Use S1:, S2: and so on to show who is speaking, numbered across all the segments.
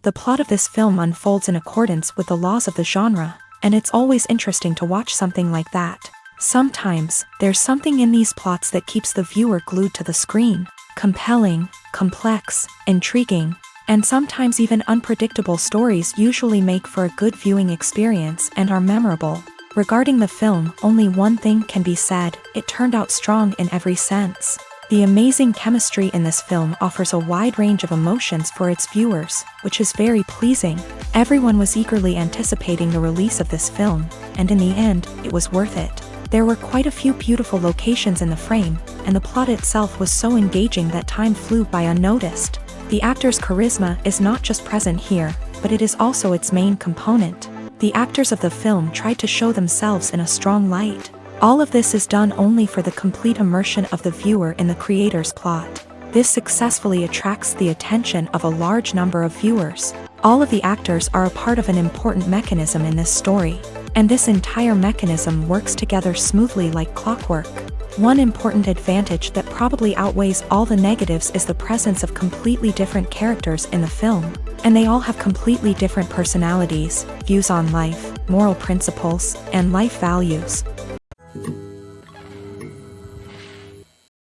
S1: The plot of this film unfolds in accordance with the laws of the genre, and it's always interesting to watch something like that. Sometimes, there's something in these plots that keeps the viewer glued to the screen. Compelling, complex, intriguing, and sometimes even unpredictable stories usually make for a good viewing experience and are memorable. Regarding the film, only one thing can be said: it turned out strong in every sense. The amazing chemistry in this film offers a wide range of emotions for its viewers, which is very pleasing. Everyone was eagerly anticipating the release of this film, and in the end, it was worth it. There were quite a few beautiful locations in the frame, and the plot itself was so engaging that time flew by unnoticed. The actor's charisma is not just present here, but it is also its main component. The actors of the film tried to show themselves in a strong light. All of this is done only for the complete immersion of the viewer in the creator's plot. This successfully attracts the attention of a large number of viewers. All of the actors are a part of an important mechanism in this story, and this entire mechanism works together smoothly like clockwork. One important advantage that probably outweighs all the negatives is the presence of completely different characters in the film, and they all have completely different personalities, views on life, moral principles, and life values.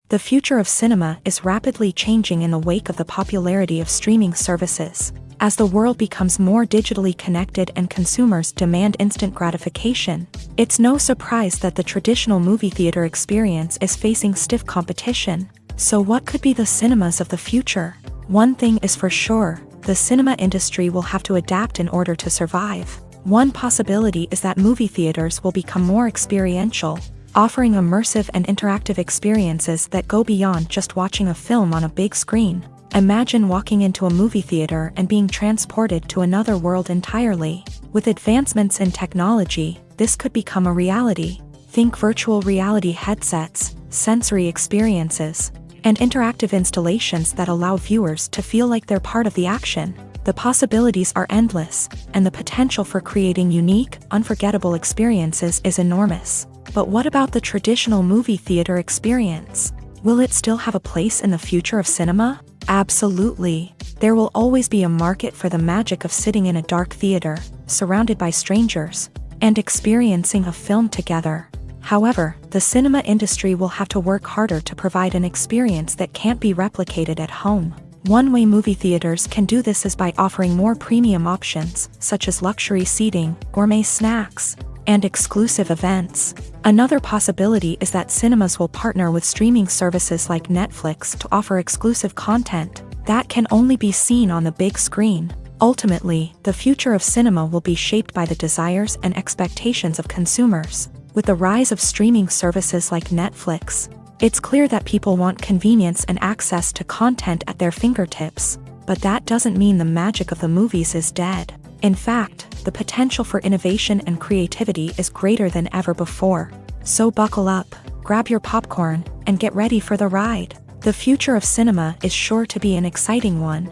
S1: The future of cinema is rapidly changing in the wake of the popularity of streaming services. As the world becomes more digitally connected and consumers demand instant gratification, it's no surprise that the traditional movie theater experience is facing stiff competition. So what could be the cinemas of the future? One thing is for sure: the cinema industry will have to adapt in order to survive. One possibility is that movie theaters will become more experiential, offering immersive and interactive experiences that go beyond just watching a film on a big screen. Imagine walking into a movie theater and being transported to another world entirely. With advancements in technology, this could become a reality. Think virtual reality headsets, sensory experiences, and interactive installations that allow viewers to feel like they're part of the action. The possibilities are endless, and the potential for creating unique, unforgettable experiences is enormous. But what about the traditional movie theater experience? Will it still have a place in the future of cinema? Absolutely. There will always be a market for the magic of sitting in a dark theater, surrounded by strangers, and experiencing a film together. However, the cinema industry will have to work harder to provide an experience that can't be replicated at home. One way movie theaters can do this is by offering more premium options, such as luxury seating, gourmet snacks, and exclusive events. Another possibility is that cinemas will partner with streaming services like Netflix to offer exclusive content that can only be seen on the big screen. Ultimately, the future of cinema will be shaped by the desires and expectations of consumers. With the rise of streaming services like Netflix, it's clear that people want convenience and access to content at their fingertips. But that doesn't mean the magic of the movies is dead. In fact, the potential for innovation and creativity is greater than ever before. So buckle up, grab your popcorn, and get ready for the ride. The future of cinema is sure to be an exciting one.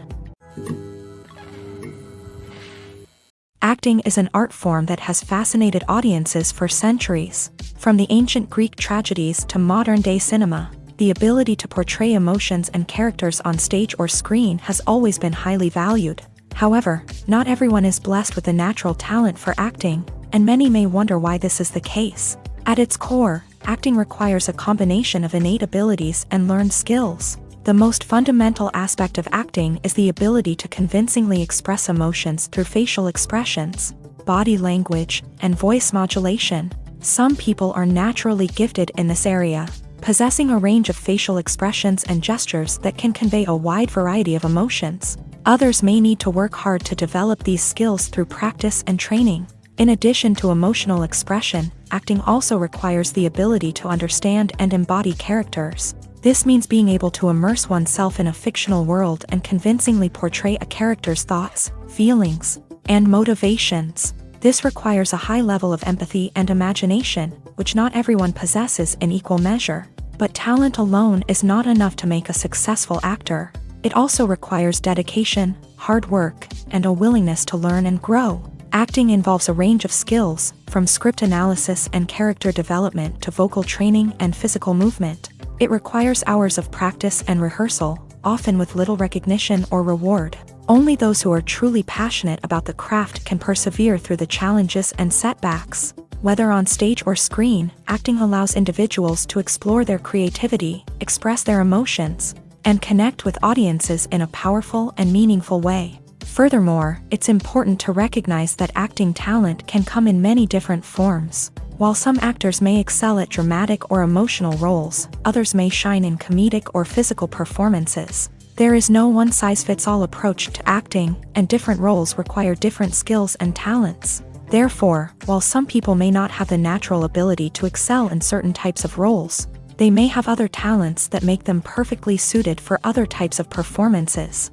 S1: Acting is an art form that has fascinated audiences for centuries. From the ancient Greek tragedies to modern-day cinema, the ability to portray emotions and characters on stage or screen has always been highly valued. However, not everyone is blessed with a natural talent for acting, and many may wonder why this is the case. At its core, acting requires a combination of innate abilities and learned skills. The most fundamental aspect of acting is the ability to convincingly express emotions through facial expressions, body language, and voice modulation. Some people are naturally gifted in this area, possessing a range of facial expressions and gestures that can convey a wide variety of emotions. Others may need to work hard to develop these skills through practice and training. In addition to emotional expression, acting also requires the ability to understand and embody characters. This means being able to immerse oneself in a fictional world and convincingly portray a character's thoughts, feelings, and motivations. This requires a high level of empathy and imagination, which not everyone possesses in equal measure. But talent alone is not enough to make a successful actor. It also requires dedication, hard work, and a willingness to learn and grow. Acting involves a range of skills, from script analysis and character development to vocal training and physical movement. It requires hours of practice and rehearsal, often with little recognition or reward. Only those who are truly passionate about the craft can persevere through the challenges and setbacks. Whether on stage or screen, acting allows individuals to explore their creativity, express their emotions, and connect with audiences in a powerful and meaningful way. Furthermore, it's important to recognize that acting talent can come in many different forms. While some actors may excel at dramatic or emotional roles, others may shine in comedic or physical performances. There is no one-size-fits-all approach to acting, and different roles require different skills and talents. Therefore, while some people may not have the natural ability to excel in certain types of roles, they may have other talents that make them perfectly suited for other types of performances.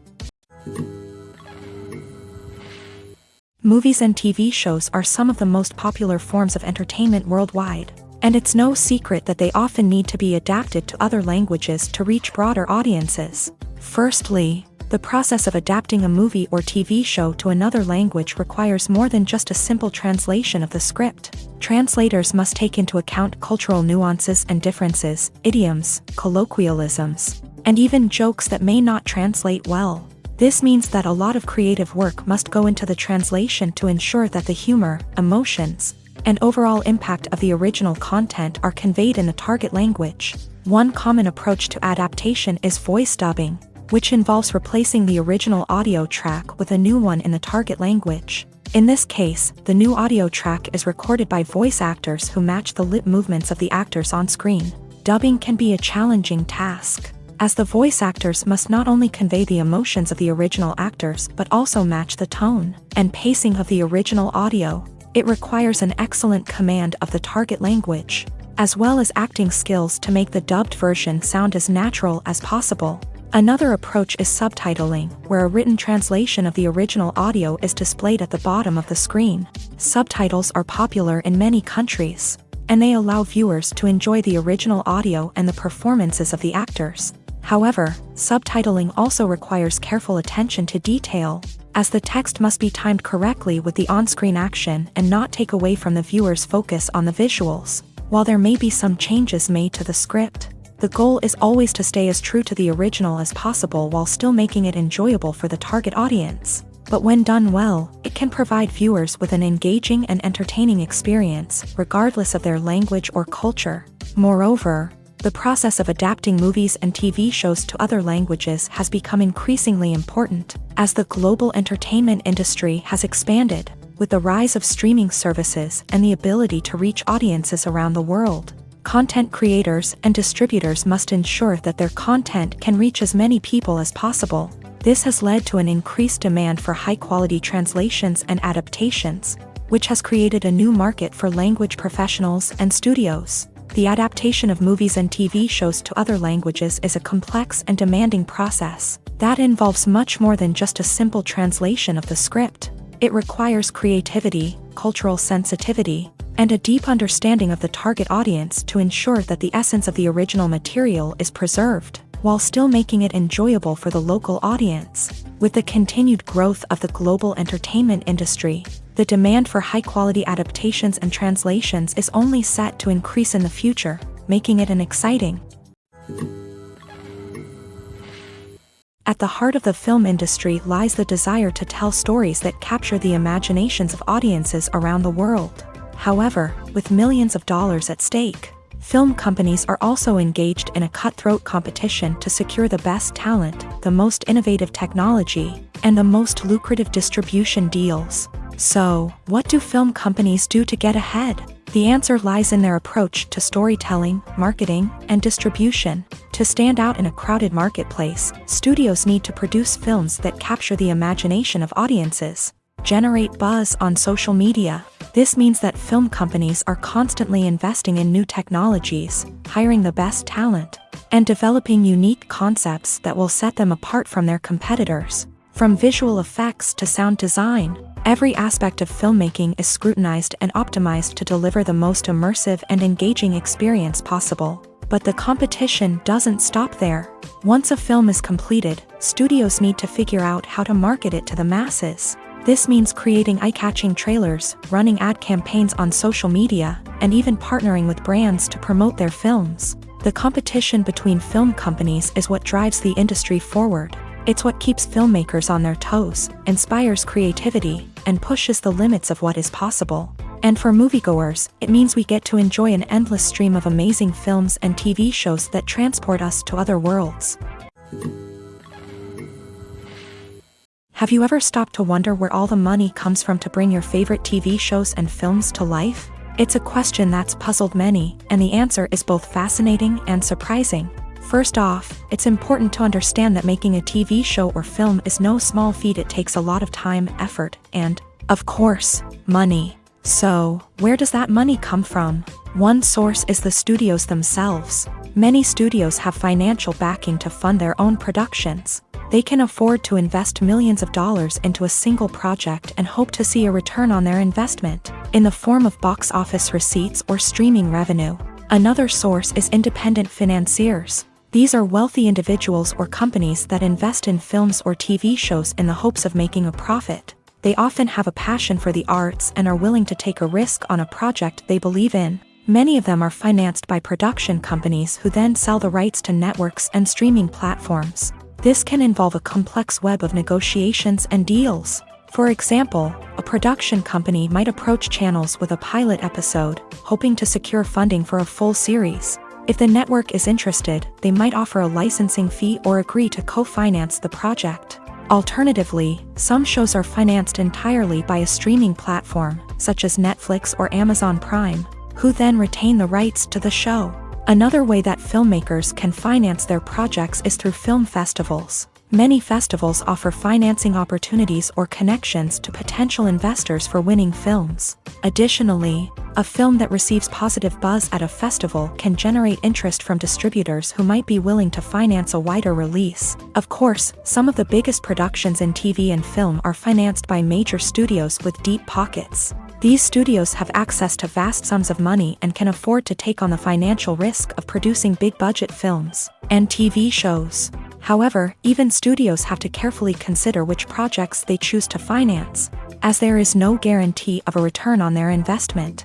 S1: Movies and TV shows are some of the most popular forms of entertainment worldwide, and it's no secret that they often need to be adapted to other languages to reach broader audiences. Firstly, the process of adapting a movie or TV show to another language requires more than just a simple translation of the script. Translators must take into account cultural nuances and differences, idioms, colloquialisms, and even jokes that may not translate well. This means that a lot of creative work must go into the translation to ensure that the humor, emotions, and overall impact of the original content are conveyed in the target language. One common approach to adaptation is voice dubbing, which involves replacing the original audio track with a new one in the target language. In this case, the new audio track is recorded by voice actors who match the lip movements of the actors on screen. Dubbing can be a challenging task, as the voice actors must not only convey the emotions of the original actors but also match the tone and pacing of the original audio. It requires an excellent command of the target language, as well as acting skills to make the dubbed version sound as natural as possible. Another approach is subtitling, where a written translation of the original audio is displayed at the bottom of the screen. Subtitles are popular in many countries, and they allow viewers to enjoy the original audio and the performances of the actors. However, subtitling also requires careful attention to detail, as the text must be timed correctly with the on-screen action and not take away from the viewer's focus on the visuals. While there may be some changes made to the script, the goal is always to stay as true to the original as possible while still making it enjoyable for the target audience. But when done well, it can provide viewers with an engaging and entertaining experience, regardless of their language or culture. Moreover, the process of adapting movies and TV shows to other languages has become increasingly important, as the global entertainment industry has expanded, with the rise of streaming services and the ability to reach audiences around the world. Content creators and distributors must ensure that their content can reach as many people as possible. This has led to an increased demand for high-quality translations and adaptations, which has created a new market for language professionals and studios. The adaptation of movies and TV shows to other languages is a complex and demanding process that involves much more than just a simple translation of the script. It requires creativity, cultural sensitivity, and a deep understanding of the target audience to ensure that the essence of the original material is preserved, while still making it enjoyable for the local audience. With the continued growth of the global entertainment industry, the demand for high-quality adaptations and translations is only set to increase in the future, making it an exciting. At the heart of the film industry lies the desire to tell stories that capture the imaginations of audiences around the world. However, with millions of dollars at stake, film companies are also engaged in a cutthroat competition to secure the best talent, the most innovative technology, and the most lucrative distribution deals. So, what do film companies do to get ahead? The answer lies in their approach to storytelling, marketing, and distribution. To stand out in a crowded marketplace, studios need to produce films that capture the imagination of audiences, generate buzz on social media. This means that film companies are constantly investing in new technologies, hiring the best talent, and developing unique concepts that will set them apart from their competitors. From visual effects to sound design, every aspect of filmmaking is scrutinized and optimized to deliver the most immersive and engaging experience possible. But the competition doesn't stop there. Once a film is completed, studios need to figure out how to market it to the masses. This means creating eye-catching trailers, running ad campaigns on social media, and even partnering with brands to promote their films. The competition between film companies is what drives the industry forward. It's what keeps filmmakers on their toes, inspires creativity, and pushes the limits of what is possible. And for moviegoers, it means we get to enjoy an endless stream of amazing films and TV shows that transport us to other worlds. Have you ever stopped to wonder where all the money comes from to bring your favorite TV shows and films to life? It's a question that's puzzled many, and the answer is both fascinating and surprising. First off, it's important to understand that making a TV show or film is no small feat. It takes a lot of time, effort, and, of course, money. So, where does that money come from? One source is the studios themselves. Many studios have financial backing to fund their own productions. They can afford to invest millions of dollars into a single project and hope to see a return on their investment, in the form of box office receipts or streaming revenue. Another source is independent financiers. These are wealthy individuals or companies that invest in films or TV shows in the hopes of making a profit. They often have a passion for the arts and are willing to take a risk on a project they believe in. Many of them are financed by production companies who then sell the rights to networks and streaming platforms. This can involve a complex web of negotiations and deals. For example, a production company might approach channels with a pilot episode, hoping to secure funding for a full series. If the network is interested, they might offer a licensing fee or agree to co-finance the project. Alternatively, some shows are financed entirely by a streaming platform, such as Netflix or Amazon Prime, who then retain the rights to the show. Another way that filmmakers can finance their projects is through film festivals. Many festivals offer financing opportunities or connections to potential investors for winning films. Additionally, a film that receives positive buzz at a festival can generate interest from distributors who might be willing to finance a wider release. Of course, some of the biggest productions in TV and film are financed by major studios with deep pockets. These studios have access to vast sums of money and can afford to take on the financial risk of producing big-budget films and TV shows. However, even studios have to carefully consider which projects they choose to finance, as there is no guarantee of a return on their investment.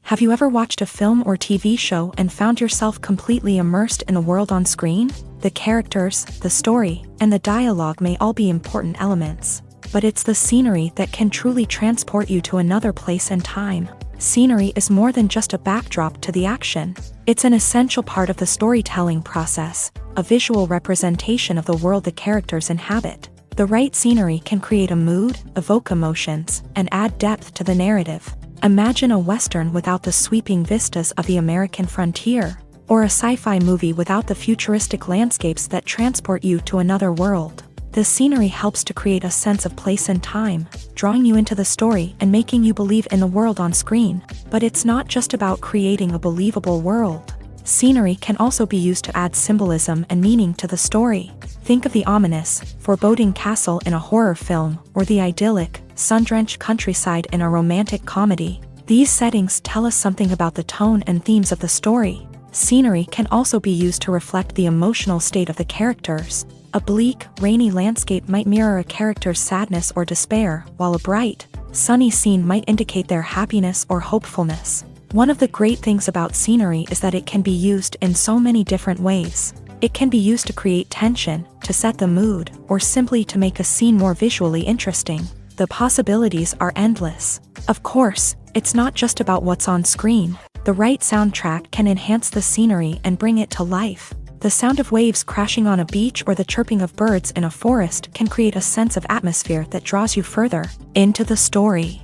S1: Have you ever watched a film or TV show and found yourself completely immersed in the world on screen? The characters, the story, and the dialogue may all be important elements, but it's the scenery that can truly transport you to another place and time. Scenery is more than just a backdrop to the action. It's an essential part of the storytelling process, a visual representation of the world the characters inhabit. The right scenery can create a mood, evoke emotions, and add depth to the narrative. Imagine a Western without the sweeping vistas of the American frontier, or a sci-fi movie without the futuristic landscapes that transport you to another world. The scenery helps to create a sense of place and time, drawing you into the story and making you believe in the world on screen. But it's not just about creating a believable world. Scenery can also be used to add symbolism and meaning to the story. Think of the ominous, foreboding castle in a horror film, or the idyllic, sun-drenched countryside in a romantic comedy. These settings tell us something about the tone and themes of the story. Scenery can also be used to reflect the emotional state of the characters. A bleak, rainy landscape might mirror a character's sadness or despair, while a bright, sunny scene might indicate their happiness or hopefulness. One of the great things about scenery is that it can be used in so many different ways. It can be used to create tension, to set the mood, or simply to make a scene more visually interesting. The possibilities are endless. Of course, it's not just about what's on screen. The right soundtrack can enhance the scenery and bring it to life. The sound of waves crashing on a beach or the chirping of birds in a forest can create a sense of atmosphere that draws you further into the story.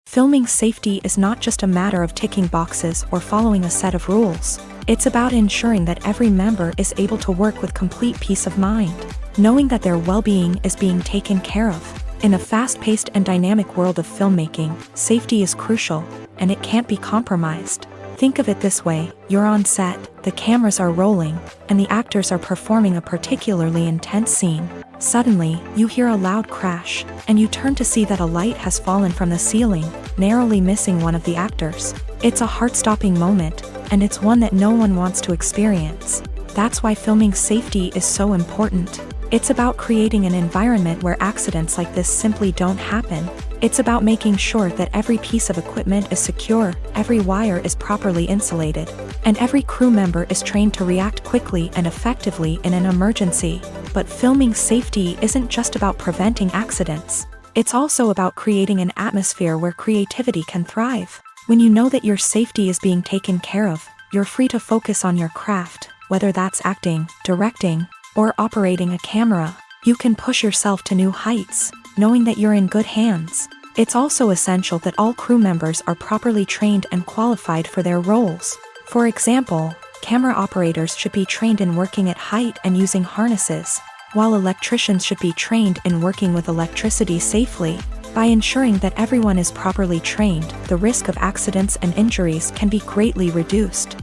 S1: Filming safety is not just a matter of ticking boxes or following a set of rules. It's about ensuring that every member is able to work with complete peace of mind, knowing that their well-being is being taken care of. In a fast-paced and dynamic world of filmmaking, safety is crucial, and it can't be compromised. Think of it this way: you're on set, the cameras are rolling, and the actors are performing a particularly intense scene. Suddenly, you hear a loud crash, and you turn to see that a light has fallen from the ceiling, narrowly missing one of the actors. It's a heart-stopping moment, and it's one that no one wants to experience. That's why filming safety is so important. It's about creating an environment where accidents like this simply don't happen. It's about making sure that every piece of equipment is secure, every wire is properly insulated, and every crew member is trained to react quickly and effectively in an emergency. But filming safety isn't just about preventing accidents. It's also about creating an atmosphere where creativity can thrive. When you know that your safety is being taken care of, you're free to focus on your craft, whether that's acting, directing, or operating a camera. You can push yourself to new heights, knowing that you're in good hands. It's also essential that all crew members are properly trained and qualified for their roles. For example, camera operators should be trained in working at height and using harnesses, while electricians should be trained in working with electricity safely. By ensuring that everyone is properly trained, the risk of accidents and injuries can be greatly reduced.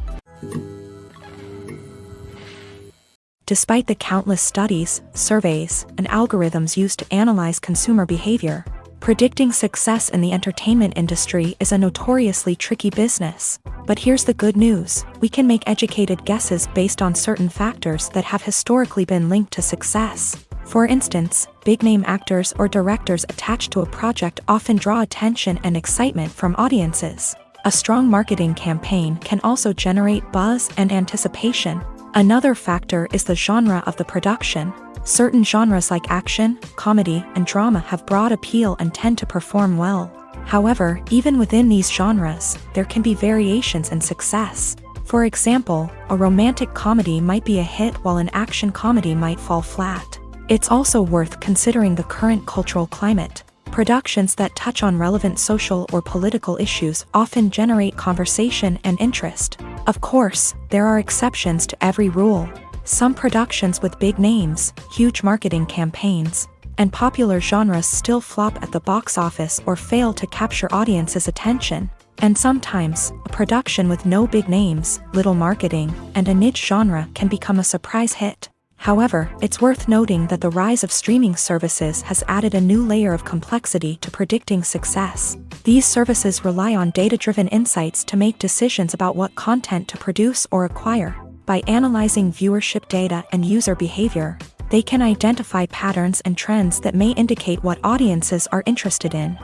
S1: Despite the countless studies, surveys, and algorithms used to analyze consumer behavior, predicting success in the entertainment industry is a notoriously tricky business. But here's the good news: we can make educated guesses based on certain factors that have historically been linked to success. For instance, big-name actors or directors attached to a project often draw attention and excitement from audiences. A strong marketing campaign can also generate buzz and anticipation. Another factor is the genre of the production. Certain genres like action, comedy, and drama have broad appeal and tend to perform well. However, even within these genres, there can be variations in success. For example, a romantic comedy might be a hit while an action comedy might fall flat. It's also worth considering the current cultural climate. Productions that touch on relevant social or political issues often generate conversation and interest. Of course, there are exceptions to every rule. Some productions with big names, huge marketing campaigns, and popular genres still flop at the box office or fail to capture audiences' attention. And sometimes, a production with no big names, little marketing, and a niche genre can become a surprise hit. However, it's worth noting that the rise of streaming services has added a new layer of complexity to predicting success. These services rely on data-driven insights to make decisions about what content to produce or acquire. By analyzing viewership data and user behavior, they can identify patterns and trends that may indicate what audiences are interested in.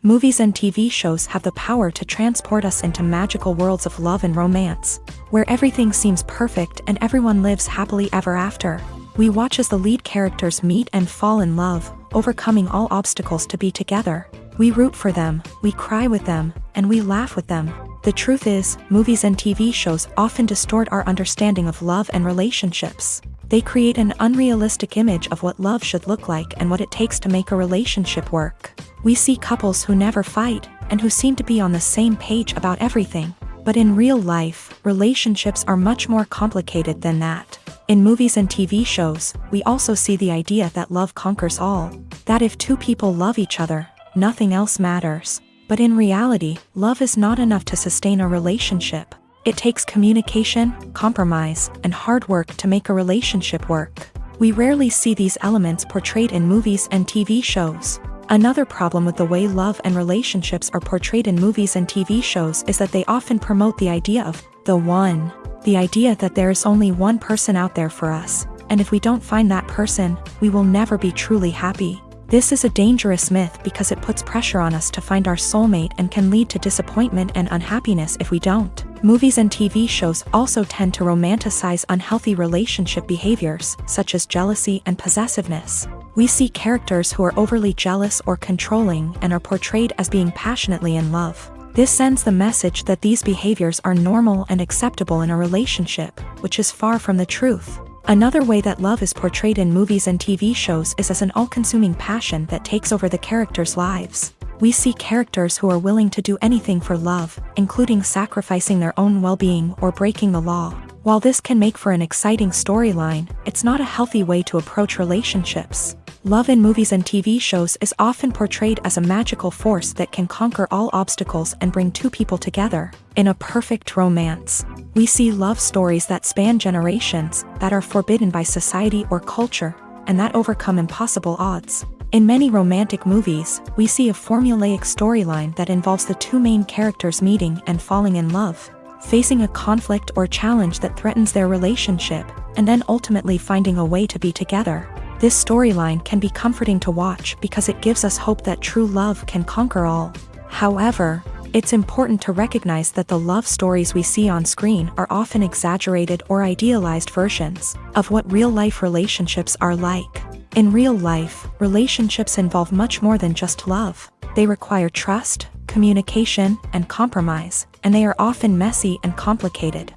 S1: Movies and TV shows have the power to transport us into magical worlds of love and romance, where everything seems perfect and everyone lives happily ever after. We watch as the lead characters meet and fall in love, overcoming all obstacles to be together. We root for them, we cry with them, and we laugh with them. The truth is, movies and TV shows often distort our understanding of love and relationships. They create an unrealistic image of what love should look like and what it takes to make a relationship work. We see couples who never fight, and who seem to be on the same page about everything. But in real life, relationships are much more complicated than that. In movies and TV shows, we also see the idea that love conquers all. That if two people love each other, nothing else matters. But in reality, love is not enough to sustain a relationship. It takes communication, compromise, and hard work to make a relationship work. We rarely see these elements portrayed in movies and TV shows. Another problem with the way love and relationships are portrayed in movies and TV shows is that they often promote the idea of the one. The idea that there is only one person out there for us, and if we don't find that person, we will never be truly happy. This is a dangerous myth because it puts pressure on us to find our soulmate and can lead to disappointment and unhappiness if we don't. Movies and TV shows also tend to romanticize unhealthy relationship behaviors, such as jealousy and possessiveness. We see characters who are overly jealous or controlling and are portrayed as being passionately in love. This sends the message that these behaviors are normal and acceptable in a relationship, which is far from the truth. Another way that love is portrayed in movies and TV shows is as an all-consuming passion that takes over the characters' lives. We see characters who are willing to do anything for love, including sacrificing their own well-being or breaking the law. While this can make for an exciting storyline, it's not a healthy way to approach relationships. Love in movies and TV shows is often portrayed as a magical force that can conquer all obstacles and bring two people together. In a perfect romance, we see love stories that span generations, that are forbidden by society or culture, and that overcome impossible odds. In many romantic movies, we see a formulaic storyline that involves the two main characters meeting and falling in love, facing a conflict or challenge that threatens their relationship, and then ultimately finding a way to be together. This storyline can be comforting to watch because it gives us hope that true love can conquer all. However, it's important to recognize that the love stories we see on screen are often exaggerated or idealized versions of what real-life relationships are like. In real life, relationships involve much more than just love. They require trust, communication, and compromise, and they are often messy and complicated.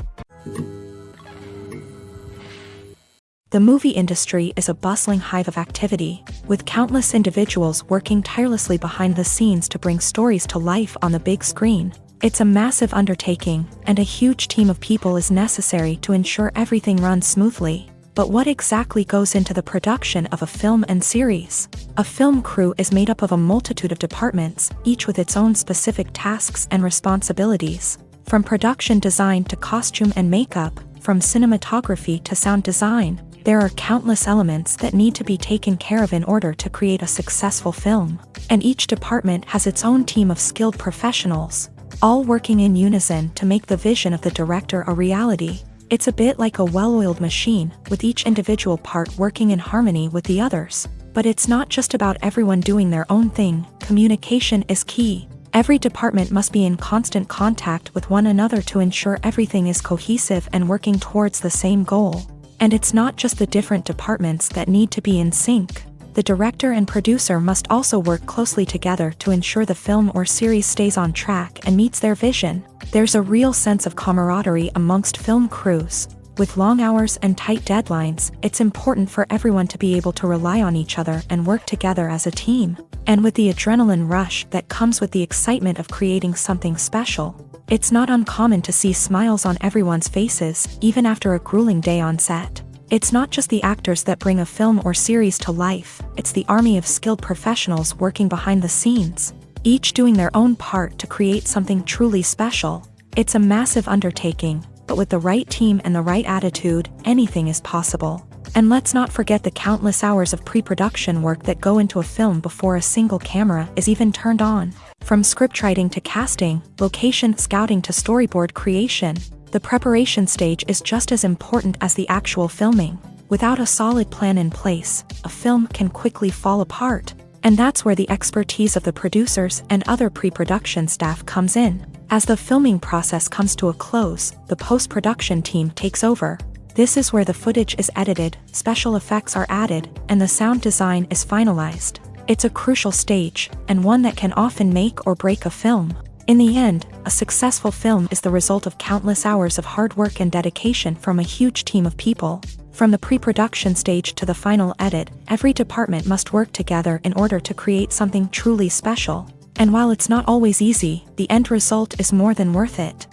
S1: The movie industry is a bustling hive of activity, with countless individuals working tirelessly behind the scenes to bring stories to life on the big screen. It's a massive undertaking, and a huge team of people is necessary to ensure everything runs smoothly. But what exactly goes into the production of a film and series? A film crew is made up of a multitude of departments, each with its own specific tasks and responsibilities. From production design to costume and makeup, from cinematography to sound design, there are countless elements that need to be taken care of in order to create a successful film. And each department has its own team of skilled professionals, all working in unison to make the vision of the director a reality. It's a bit like a well-oiled machine, with each individual part working in harmony with the others. But it's not just about everyone doing their own thing. Communication is key. Every department must be in constant contact with one another to ensure everything is cohesive and working towards the same goal. And it's not just the different departments that need to be in sync. The director and producer must also work closely together to ensure the film or series stays on track and meets their vision. There's a real sense of camaraderie amongst film crews. With long hours and tight deadlines, it's important for everyone to be able to rely on each other and work together as a team. And with the adrenaline rush that comes with the excitement of creating something special, it's not uncommon to see smiles on everyone's faces, even after a grueling day on set. It's not just the actors that bring a film or series to life, it's the army of skilled professionals working behind the scenes, each doing their own part to create something truly special. It's a massive undertaking, but with the right team and the right attitude, anything is possible. And let's not forget the countless hours of pre-production work that go into a film before a single camera is even turned on. From scriptwriting to casting, location scouting to storyboard creation, the preparation stage is just as important as the actual filming. Without a solid plan in place, a film can quickly fall apart. And that's where the expertise of the producers and other pre-production staff comes in. As the filming process comes to a close, the post-production team takes over. This is where the footage is edited, special effects are added, and the sound design is finalized. It's a crucial stage, and one that can often make or break a film. In the end, a successful film is the result of countless hours of hard work and dedication from a huge team of people. From the pre-production stage to the final edit, every department must work together in order to create something truly special. And while it's not always easy, the end result is more than worth it.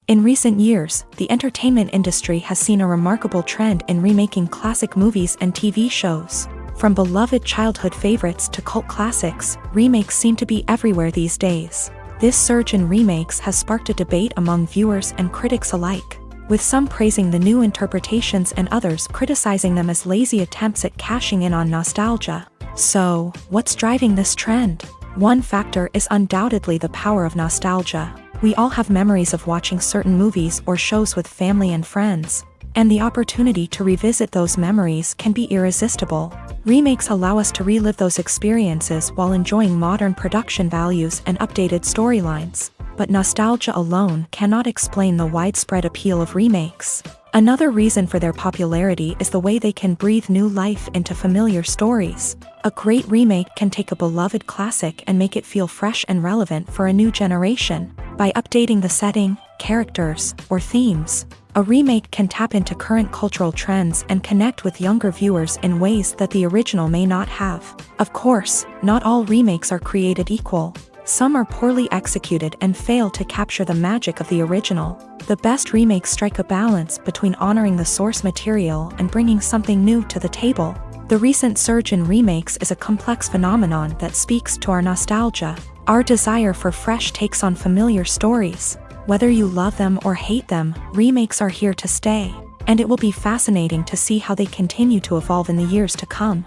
S1: In recent years, the entertainment industry has seen a remarkable trend in remaking classic movies and TV shows. From beloved childhood favorites to cult classics, remakes seem to be everywhere these days. This surge in remakes has sparked a debate among viewers and critics alike, with some praising the new interpretations and others criticizing them as lazy attempts at cashing in on nostalgia. So, what's driving this trend? One factor is undoubtedly the power of nostalgia. We all have memories of watching certain movies or shows with family and friends, and the opportunity to revisit those memories can be irresistible. Remakes allow us to relive those experiences while enjoying modern production values and updated storylines. But nostalgia alone cannot explain the widespread appeal of remakes. Another reason for their popularity is the way they can breathe new life into familiar stories. A great remake can take a beloved classic and make it feel fresh and relevant for a new generation. By updating the setting, characters, or themes, a remake can tap into current cultural trends and connect with younger viewers in ways that the original may not have. Of course, not all remakes are created equal. Some are poorly executed and fail to capture the magic of the original. The best remakes strike a balance between honoring the source material and bringing something new to the table. The recent surge in remakes is a complex phenomenon that speaks to our nostalgia, our desire for fresh takes on familiar stories. Whether you love them or hate them, remakes are here to stay, and it will be fascinating to see how they continue to evolve in the years to come.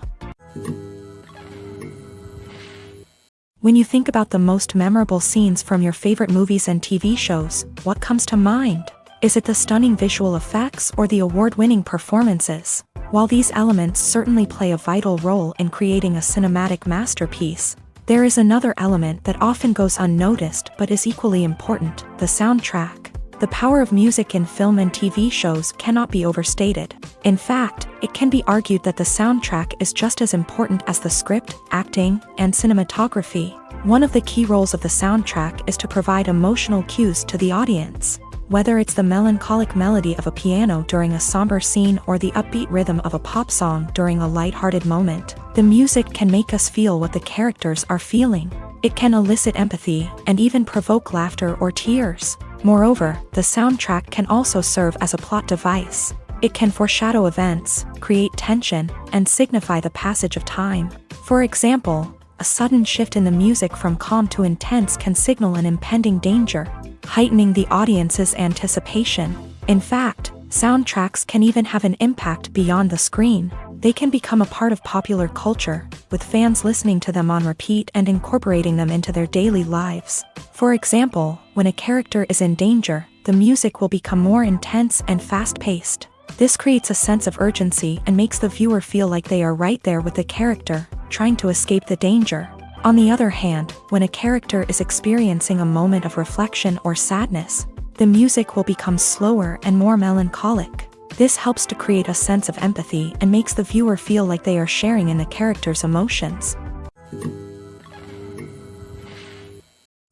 S1: When you think about the most memorable scenes from your favorite movies and TV shows, what comes to mind? Is it the stunning visual effects or the award-winning performances? While these elements certainly play a vital role in creating a cinematic masterpiece, there is another element that often goes unnoticed but is equally important: the soundtrack. The power of music in film and TV shows cannot be overstated. In fact, it can be argued that the soundtrack is just as important as the script, acting, and cinematography. One of the key roles of the soundtrack is to provide emotional cues to the audience. Whether it's the melancholic melody of a piano during a somber scene or the upbeat rhythm of a pop song during a lighthearted moment, the music can make us feel what the characters are feeling. It can elicit empathy and even provoke laughter or tears. Moreover, the soundtrack can also serve as a plot device. It can foreshadow events, create tension, and signify the passage of time. For example, a sudden shift in the music from calm to intense can signal an impending danger, heightening the audience's anticipation. In fact, soundtracks can even have an impact beyond the screen. They can become a part of popular culture, with fans listening to them on repeat and incorporating them into their daily lives. For example, when a character is in danger, the music will become more intense and fast-paced. This creates a sense of urgency and makes the viewer feel like they are right there with the character, trying to escape the danger. On the other hand, when a character is experiencing a moment of reflection or sadness, the music will become slower and more melancholic. This helps to create a sense of empathy and makes the viewer feel like they are sharing in the character's emotions.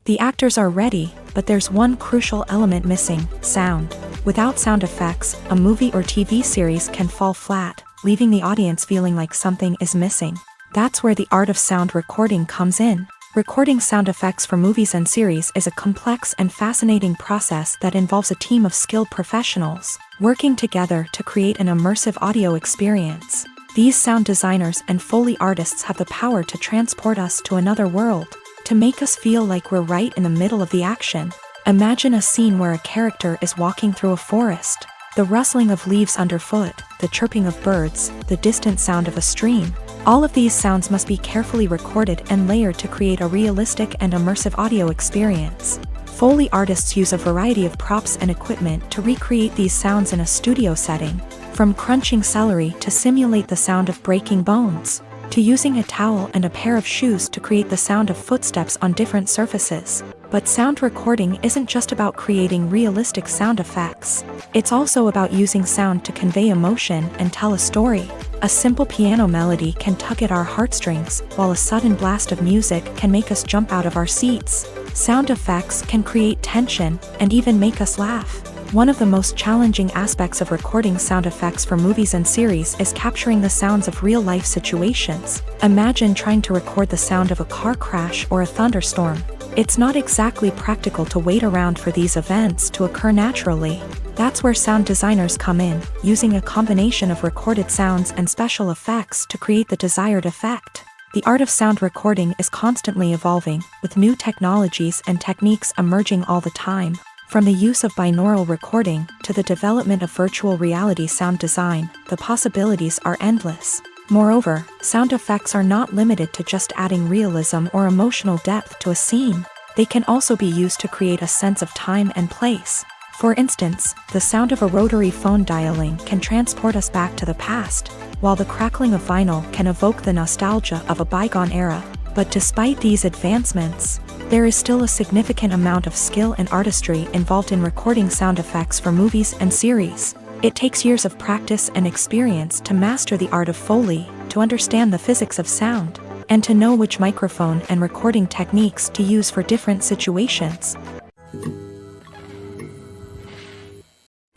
S1: The actors are ready, but there's one crucial element missing: sound. Without sound effects, a movie or TV series can fall flat, leaving the audience feeling like something is missing. That's where the art of sound recording comes in. Recording sound effects for movies and series is a complex and fascinating process that involves a team of skilled professionals working together to create an immersive audio experience. These sound designers and Foley artists have the power to transport us to another world, to make us feel like we're right in the middle of the action. Imagine a scene where a character is walking through a forest. The rustling of leaves underfoot, the chirping of birds, the distant sound of a stream. All of these sounds must be carefully recorded and layered to create a realistic and immersive audio experience. Foley artists use a variety of props and equipment to recreate these sounds in a studio setting, from crunching celery to simulate the sound of breaking bones, to using a towel and a pair of shoes to create the sound of footsteps on different surfaces. But sound recording isn't just about creating realistic sound effects. It's also about using sound to convey emotion and tell a story. A simple piano melody can tug at our heartstrings, while a sudden blast of music can make us jump out of our seats. Sound effects can create tension and even make us laugh. One of the most challenging aspects of recording sound effects for movies and series is capturing the sounds of real-life situations. Imagine trying to record the sound of a car crash or a thunderstorm. It's not exactly practical to wait around for these events to occur naturally. That's where sound designers come in, using a combination of recorded sounds and special effects to create the desired effect. The art of sound recording is constantly evolving, with new technologies and techniques emerging all the time. From the use of binaural recording to the development of virtual reality sound design, the possibilities are endless. Moreover, sound effects are not limited to just adding realism or emotional depth to a scene. They can also be used to create a sense of time and place. For instance, the sound of a rotary phone dialing can transport us back to the past, while the crackling of vinyl can evoke the nostalgia of a bygone era. But despite these advancements, there is still a significant amount of skill and artistry involved in recording sound effects for movies and series. It takes years of practice and experience to master the art of Foley, to understand the physics of sound, and to know which microphone and recording techniques to use for different situations.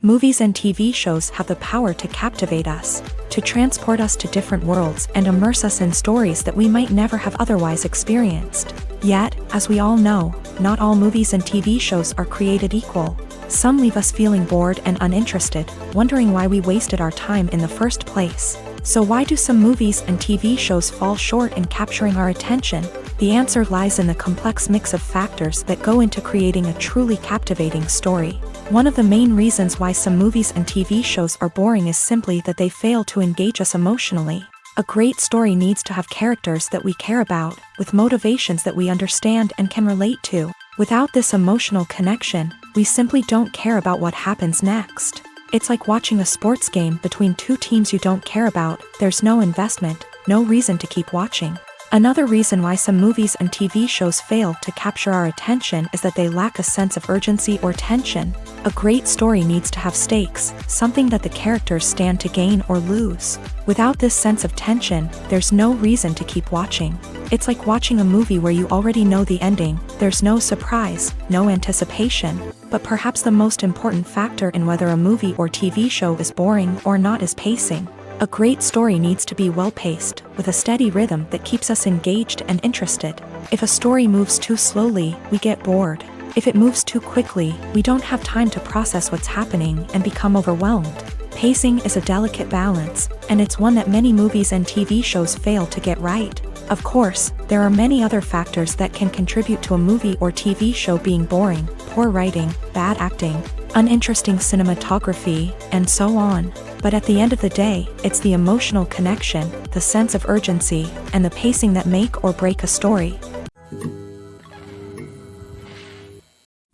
S1: Movies and TV shows have the power to captivate us, to transport us to different worlds and immerse us in stories that we might never have otherwise experienced. Yet, as we all know, not all movies and TV shows are created equal. Some leave us feeling bored and uninterested, wondering why we wasted our time in the first place. So why do some movies and TV shows fall short in capturing our attention? The answer lies in the complex mix of factors that go into creating a truly captivating story. One of the main reasons why some movies and TV shows are boring is simply that they fail to engage us emotionally. A great story needs to have characters that we care about, with motivations that we understand and can relate to. Without this emotional connection, we simply don't care about what happens next. It's like watching a sports game between two teams you don't care about. There's no investment, no reason to keep watching. Another reason why some movies and TV shows fail to capture our attention is that they lack a sense of urgency or tension. A great story needs to have stakes, something that the characters stand to gain or lose. Without this sense of tension, there's no reason to keep watching. It's like watching a movie where you already know the ending. There's no surprise, no anticipation. But perhaps the most important factor in whether a movie or TV show is boring or not is pacing. A great story needs to be well-paced, with a steady rhythm that keeps us engaged and interested. If a story moves too slowly, we get bored. If it moves too quickly, we don't have time to process what's happening and become overwhelmed. Pacing is a delicate balance, and it's one that many movies and TV shows fail to get right. Of course, there are many other factors that can contribute to a movie or TV show being boring: poor writing, bad acting, uninteresting cinematography, and so on. But at the end of the day, it's the emotional connection, the sense of urgency, and the pacing that make or break a story.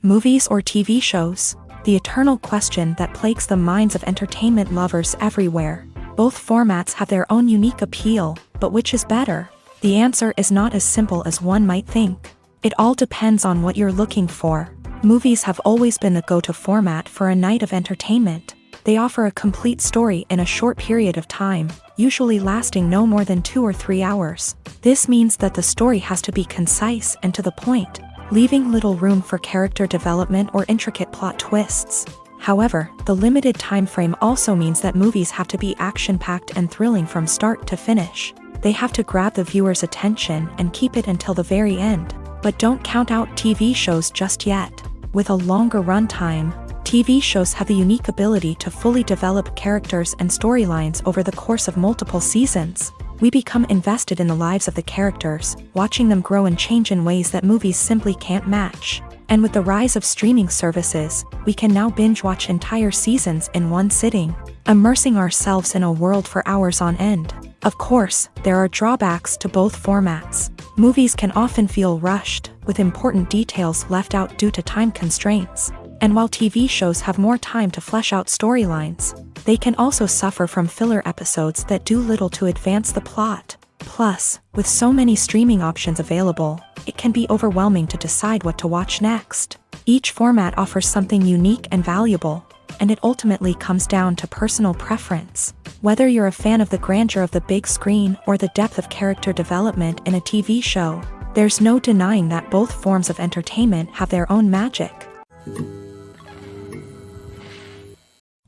S1: Movies or TV shows? The eternal question that plagues the minds of entertainment lovers everywhere. Both formats have their own unique appeal, but which is better? The answer is not as simple as one might think. It all depends on what you're looking for. Movies have always been the go-to format for a night of entertainment. They offer a complete story in a short period of time, usually lasting no more than 2 or 3 hours. This means that the story has to be concise and to the point, leaving little room for character development or intricate plot twists. However, the limited time frame also means that movies have to be action-packed and thrilling from start to finish. They have to grab the viewer's attention and keep it until the very end. But don't count out TV shows just yet. With a longer runtime, TV shows have the unique ability to fully develop characters and storylines over the course of multiple seasons. We become invested in the lives of the characters, watching them grow and change in ways that movies simply can't match. And with the rise of streaming services, we can now binge-watch entire seasons in one sitting, immersing ourselves in a world for hours on end. Of course, there are drawbacks to both formats. Movies can often feel rushed, with important details left out due to time constraints. And while TV shows have more time to flesh out storylines, they can also suffer from filler episodes that do little to advance the plot. Plus, with so many streaming options available, it can be overwhelming to decide what to watch next. Each format offers something unique and valuable, and it ultimately comes down to personal preference. Whether you're a fan of the grandeur of the big screen or the depth of character development in a TV show, there's no denying that both forms of entertainment have their own magic.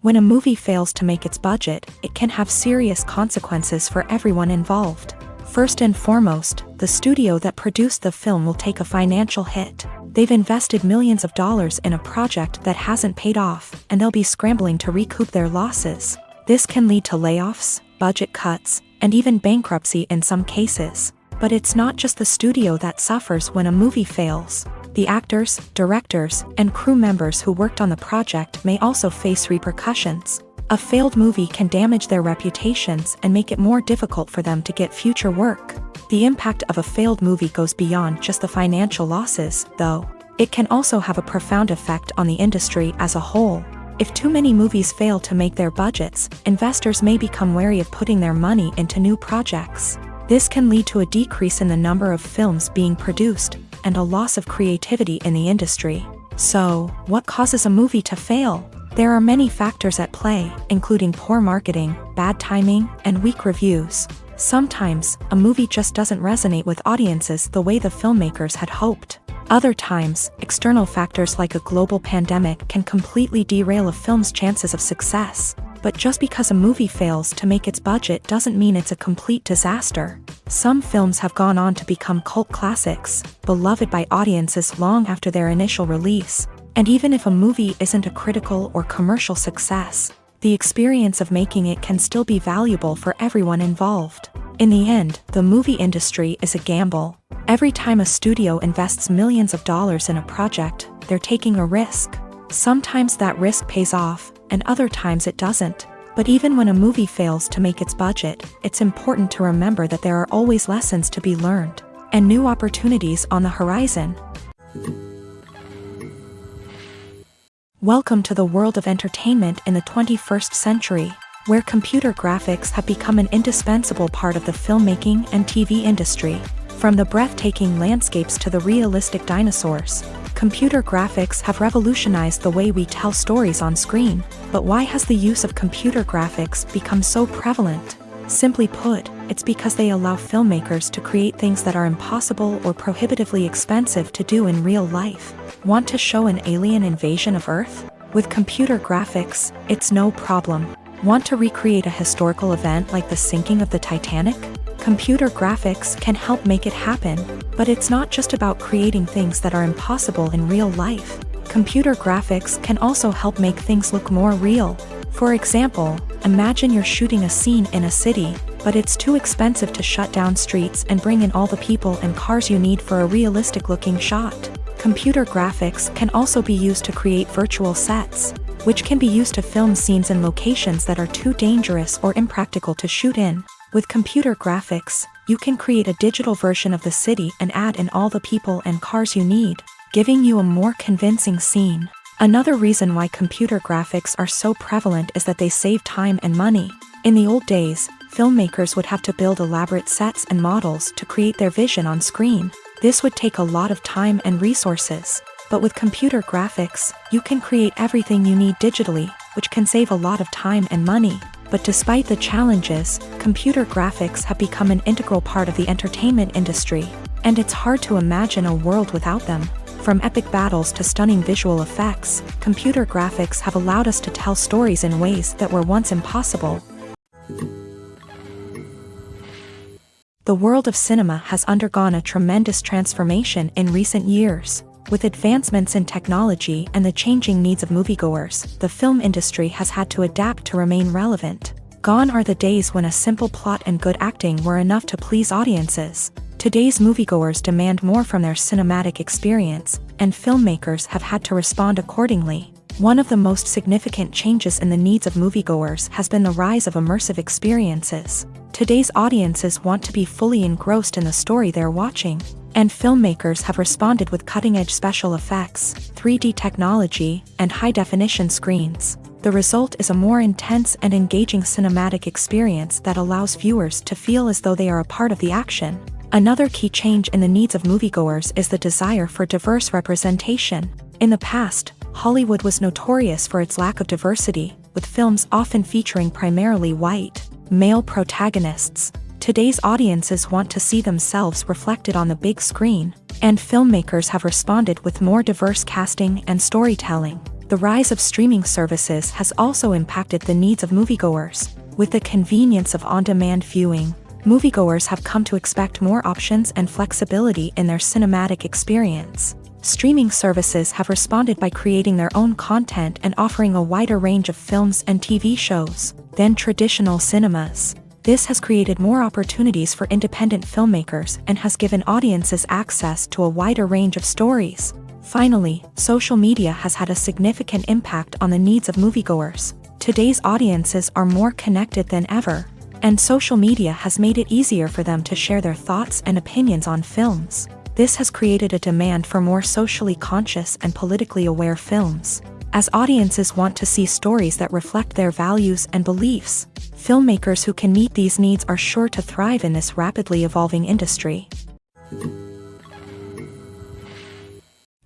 S1: When a movie fails to make its budget, it can have serious consequences for everyone involved. First and foremost, the studio that produced the film will take a financial hit. They've invested millions of dollars in a project that hasn't paid off, and they'll be scrambling to recoup their losses. This can lead to layoffs, budget cuts, and even bankruptcy in some cases. But it's not just the studio that suffers when a movie fails. The actors, directors, and crew members who worked on the project may also face repercussions. A failed movie can damage their reputations and make it more difficult for them to get future work. The impact of a failed movie goes beyond just the financial losses, though. It can also have a profound effect on the industry as a whole. If too many movies fail to make their budgets, investors may become wary of putting their money into new projects. This can lead to a decrease in the number of films being produced, and a loss of creativity in the industry. So, what causes a movie to fail? There are many factors at play, including poor marketing, bad timing, and weak reviews. Sometimes, a movie just doesn't resonate with audiences the way the filmmakers had hoped. Other times, external factors like a global pandemic can completely derail a film's chances of success. But just because a movie fails to make its budget doesn't mean it's a complete disaster. Some films have gone on to become cult classics, beloved by audiences long after their initial release. And even if a movie isn't a critical or commercial success, the experience of making it can still be valuable for everyone involved. In the end, the movie industry is a gamble. Every time a studio invests millions of dollars in a project, they're taking a risk. Sometimes that risk pays off, and other times it doesn't. But even when a movie fails to make its budget, it's important to remember that there are always lessons to be learned, and new opportunities on the horizon. Welcome to the world of entertainment in the 21st century, where computer graphics have become an indispensable part of the filmmaking and TV industry. From the breathtaking landscapes to the realistic dinosaurs, computer graphics have revolutionized the way we tell stories on screen. But why has the use of computer graphics become so prevalent? Simply put, it's because they allow filmmakers to create things that are impossible or prohibitively expensive to do in real life. Want to show an alien invasion of Earth? With computer graphics, it's no problem. Want to recreate a historical event like the sinking of the Titanic? Computer graphics can help make it happen, but it's not just about creating things that are impossible in real life. Computer graphics can also help make things look more real. For example, imagine you're shooting a scene in a city, but it's too expensive to shut down streets and bring in all the people and cars you need for a realistic-looking shot. Computer graphics can also be used to create virtual sets, which can be used to film scenes in locations that are too dangerous or impractical to shoot in. With computer graphics, you can create a digital version of the city and add in all the people and cars you need, giving you a more convincing scene. Another reason why computer graphics are so prevalent is that they save time and money. In the old days, filmmakers would have to build elaborate sets and models to create their vision on screen. This would take a lot of time and resources. But with computer graphics, you can create everything you need digitally, which can save a lot of time and money. But despite the challenges, computer graphics have become an integral part of the entertainment industry, and it's hard to imagine a world without them. From epic battles to stunning visual effects, computer graphics have allowed us to tell stories in ways that were once impossible. The world of cinema has undergone a tremendous transformation in recent years. With advancements in technology and the changing needs of moviegoers, the film industry has had to adapt to remain relevant. Gone are the days when a simple plot and good acting were enough to please audiences. Today's moviegoers demand more from their cinematic experience, and filmmakers have had to respond accordingly. One of the most significant changes in the needs of moviegoers has been the rise of immersive experiences. Today's audiences want to be fully engrossed in the story they're watching, and filmmakers have responded with cutting-edge special effects, 3D technology, and high-definition screens. The result is a more intense and engaging cinematic experience that allows viewers to feel as though they are a part of the action. Another key change in the needs of moviegoers is the desire for diverse representation. In the past, Hollywood was notorious for its lack of diversity, with films often featuring primarily white, male protagonists. Today's audiences want to see themselves reflected on the big screen, and filmmakers have responded with more diverse casting and storytelling. The rise of streaming services has also impacted the needs of moviegoers. With the convenience of on-demand viewing, moviegoers have come to expect more options and flexibility in their cinematic experience. Streaming services have responded by creating their own content and offering a wider range of films and TV shows than traditional cinemas. This has created more opportunities for independent filmmakers and has given audiences access to a wider range of stories. Finally, social media has had a significant impact on the needs of moviegoers. Today's audiences are more connected than ever, and social media has made it easier for them to share their thoughts and opinions on films. This has created a demand for more socially conscious and politically aware films. As audiences want to see stories that reflect their values and beliefs, filmmakers who can meet these needs are sure to thrive in this rapidly evolving industry.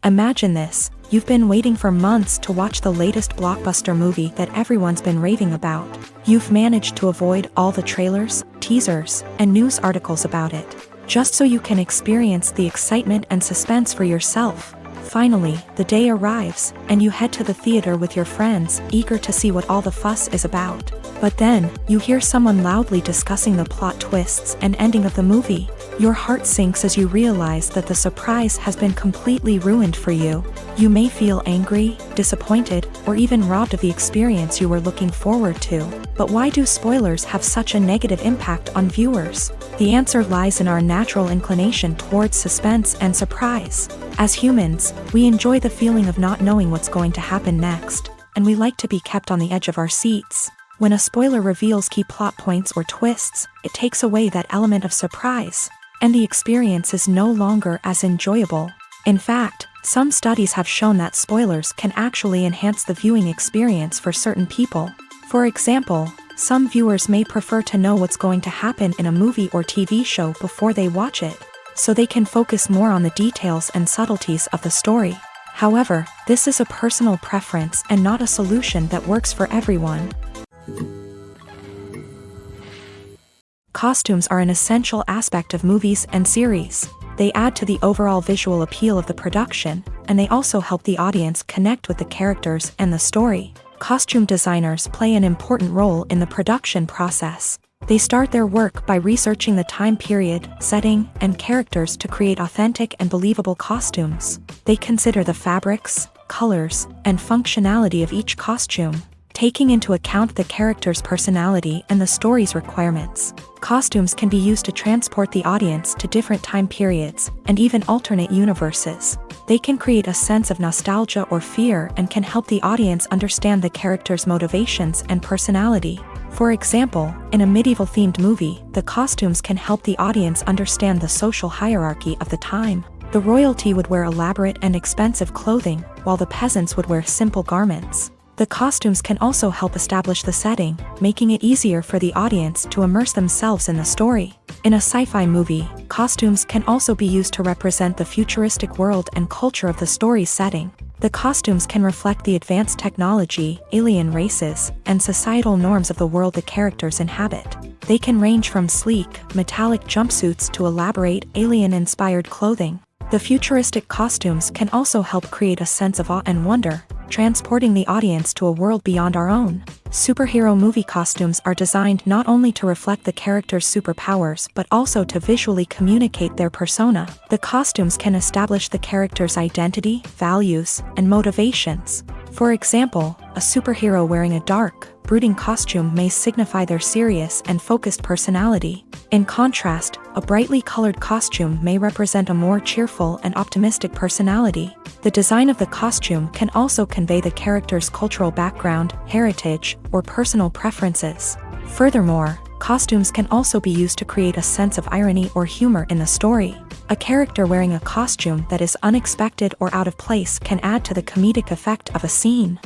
S1: Imagine this: you've been waiting for months to watch the latest blockbuster movie that everyone's been raving about. You've managed to avoid all the trailers, teasers, and news articles about it, just so you can experience the excitement and suspense for yourself. Finally, the day arrives, and you head to the theater with your friends, eager to see what all the fuss is about. But then, you hear someone loudly discussing the plot twists and ending of the movie. Your heart sinks as you realize that the surprise has been completely ruined for you. You may feel angry, disappointed, or even robbed of the experience you were looking forward to. But why do spoilers have such a negative impact on viewers? The answer lies in our natural inclination towards suspense and surprise. As humans, we enjoy the feeling of not knowing what's going to happen next, and we like to be kept on the edge of our seats. When a spoiler reveals key plot points or twists, it takes away that element of surprise, and the experience is no longer as enjoyable. In fact, some studies have shown that spoilers can actually enhance the viewing experience for certain people. For example, some viewers may prefer to know what's going to happen in a movie or TV show before they watch it, so they can focus more on the details and subtleties of the story. However, this is a personal preference and not a solution that works for everyone. Costumes are an essential aspect of movies and series. They add to the overall visual appeal of the production, and they also help the audience connect with the characters and the story. Costume designers play an important role in the production process. They start their work by researching the time period, setting, and characters to create authentic and believable costumes. They consider the fabrics, colors, and functionality of each costume, taking into account the character's personality and the story's requirements. Costumes can be used to transport the audience to different time periods and even alternate universes. They can create a sense of nostalgia or fear and can help the audience understand the character's motivations and personality. For example, in a medieval-themed movie, the costumes can help the audience understand the social hierarchy of the time. The royalty would wear elaborate and expensive clothing, while the peasants would wear simple garments. The costumes can also help establish the setting, making it easier for the audience to immerse themselves in the story. In a sci-fi movie, costumes can also be used to represent the futuristic world and culture of the story's setting. The costumes can reflect the advanced technology, alien races, and societal norms of the world the characters inhabit. They can range from sleek, metallic jumpsuits to elaborate, alien-inspired clothing. The futuristic costumes can also help create a sense of awe and wonder, transporting the audience to a world beyond our own. Superhero movie costumes are designed not only to reflect the character's superpowers but also to visually communicate their persona. The costumes can establish the character's identity, values, and motivations. For example, a superhero wearing a dark, brooding costume may signify their serious and focused personality. In contrast, a brightly colored costume may represent a more cheerful and optimistic personality. The design of the costume can also convey the character's cultural background, heritage, or personal preferences. Furthermore, costumes can also be used to create a sense of irony or humor in the story. A character wearing a costume that is unexpected or out of place can add to the comedic effect of a scene.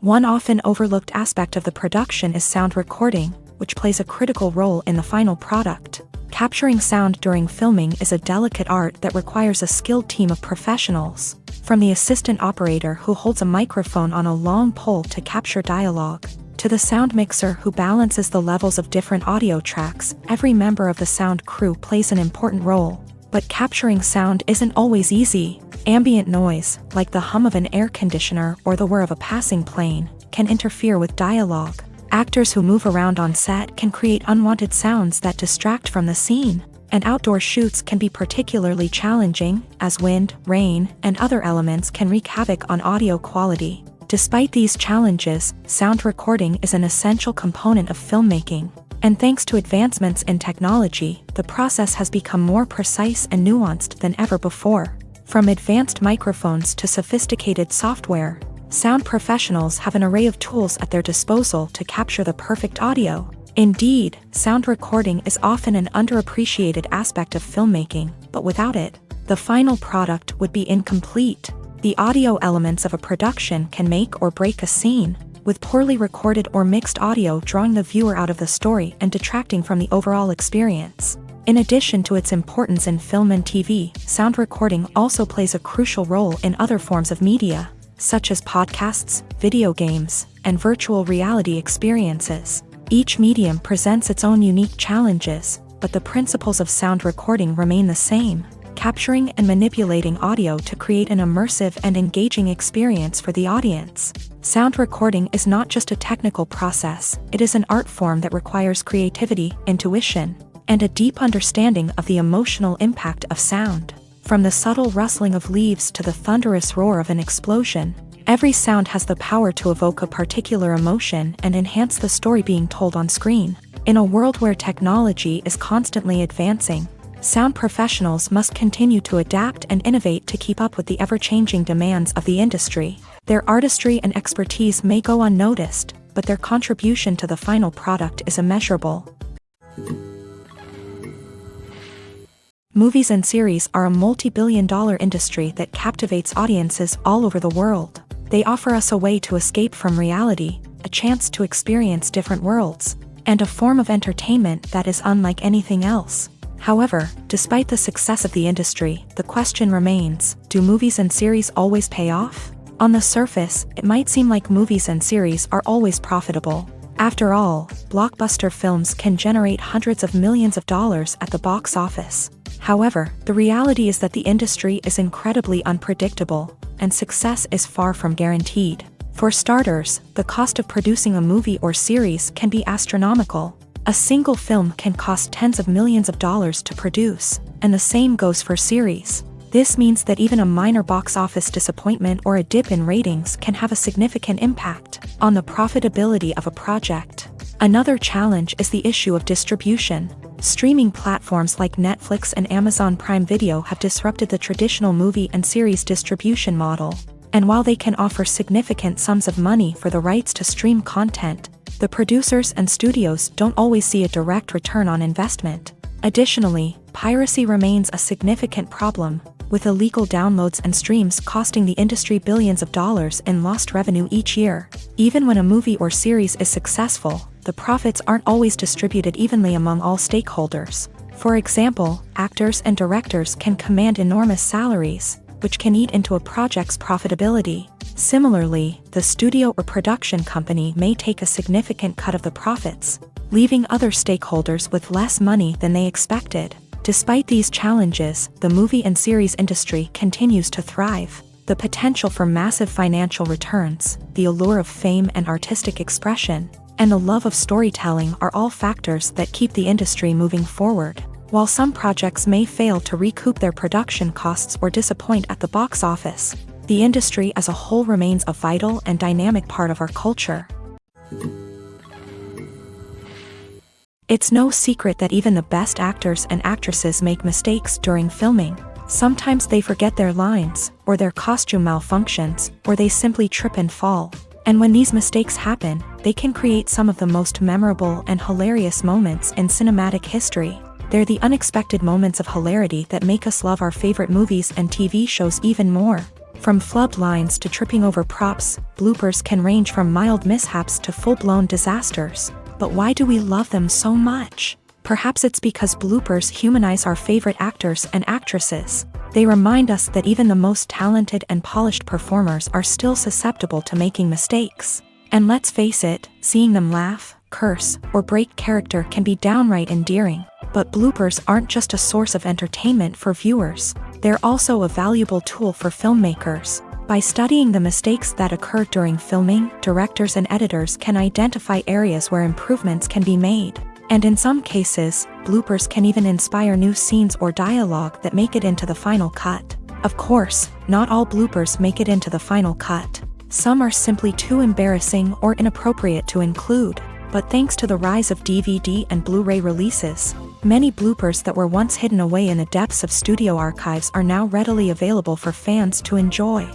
S1: One often overlooked aspect of the production is sound recording, which plays a critical role in the final product. Capturing sound during filming is a delicate art that requires a skilled team of professionals. From the assistant operator who holds a microphone on a long pole to capture dialogue, to the sound mixer who balances the levels of different audio tracks, every member of the sound crew plays an important role. But capturing sound isn't always easy. Ambient noise, like the hum of an air conditioner or the whir of a passing plane, can interfere with dialogue. Actors who move around on set can create unwanted sounds that distract from the scene. And outdoor shoots can be particularly challenging, as wind, rain, and other elements can wreak havoc on audio quality. Despite these challenges, sound recording is an essential component of filmmaking. And thanks to advancements in technology, the process has become more precise and nuanced than ever before. From advanced microphones to sophisticated software, sound professionals have an array of tools at their disposal to capture the perfect audio. Indeed, sound recording is often an underappreciated aspect of filmmaking, but without it, the final product would be incomplete. The audio elements of a production can make or break a scene, with poorly recorded or mixed audio drawing the viewer out of the story and detracting from the overall experience. In addition to its importance in film and TV, sound recording also plays a crucial role in other forms of media, such as podcasts, video games, and virtual reality experiences. Each medium presents its own unique challenges, but the principles of sound recording remain the same, capturing and manipulating audio to create an immersive and engaging experience for the audience. Sound recording is not just a technical process, it is an art form that requires creativity, intuition, and a deep understanding of the emotional impact of sound. From the subtle rustling of leaves to the thunderous roar of an explosion, every sound has the power to evoke a particular emotion and enhance the story being told on screen. In a world where technology is constantly advancing, sound professionals must continue to adapt and innovate to keep up with the ever-changing demands of the industry. Their artistry and expertise may go unnoticed, but their contribution to the final product is immeasurable. Movies and series are a multi-billion-dollar industry that captivates audiences all over the world. They offer us a way to escape from reality, a chance to experience different worlds, and a form of entertainment that is unlike anything else. However, despite the success of the industry, the question remains, do movies and series always pay off? On the surface, it might seem like movies and series are always profitable. After all, blockbuster films can generate hundreds of millions of dollars at the box office. However, the reality is that the industry is incredibly unpredictable, and success is far from guaranteed. For starters, the cost of producing a movie or series can be astronomical. A single film can cost tens of millions of dollars to produce, and the same goes for series. This means that even a minor box office disappointment or a dip in ratings can have a significant impact on the profitability of a project. Another challenge is the issue of distribution. Streaming platforms like Netflix and Amazon Prime Video have disrupted the traditional movie and series distribution model. And while they can offer significant sums of money for the rights to stream content, the producers and studios don't always see a direct return on investment. Additionally, piracy remains a significant problem, with illegal downloads and streams costing the industry billions of dollars in lost revenue each year. Even when a movie or series is successful, the profits aren't always distributed evenly among all stakeholders. For example, actors and directors can command enormous salaries, which can eat into a project's profitability. Similarly, the studio or production company may take a significant cut of the profits, leaving other stakeholders with less money than they expected. Despite these challenges, the movie and series industry continues to thrive. The potential for massive financial returns, the allure of fame and artistic expression, and the love of storytelling are all factors that keep the industry moving forward. While some projects may fail to recoup their production costs or disappoint at the box office, the industry as a whole remains a vital and dynamic part of our culture. It's no secret that even the best actors and actresses make mistakes during filming. Sometimes they forget their lines, or their costume malfunctions, or they simply trip and fall. And when these mistakes happen, they can create some of the most memorable and hilarious moments in cinematic history. They're the unexpected moments of hilarity that make us love our favorite movies and TV shows even more. From flubbed lines to tripping over props, bloopers can range from mild mishaps to full-blown disasters. But why do we love them so much? Perhaps it's because bloopers humanize our favorite actors and actresses. They remind us that even the most talented and polished performers are still susceptible to making mistakes. And let's face it, seeing them laugh, curse, or break character can be downright endearing. But bloopers aren't just a source of entertainment for viewers. They're also a valuable tool for filmmakers. By studying the mistakes that occur during filming, directors and editors can identify areas where improvements can be made. And in some cases, bloopers can even inspire new scenes or dialogue that make it into the final cut. Of course, not all bloopers make it into the final cut. Some are simply too embarrassing or inappropriate to include. But thanks to the rise of DVD and Blu-ray releases, many bloopers that were once hidden away in the depths of studio archives are now readily available for fans to enjoy.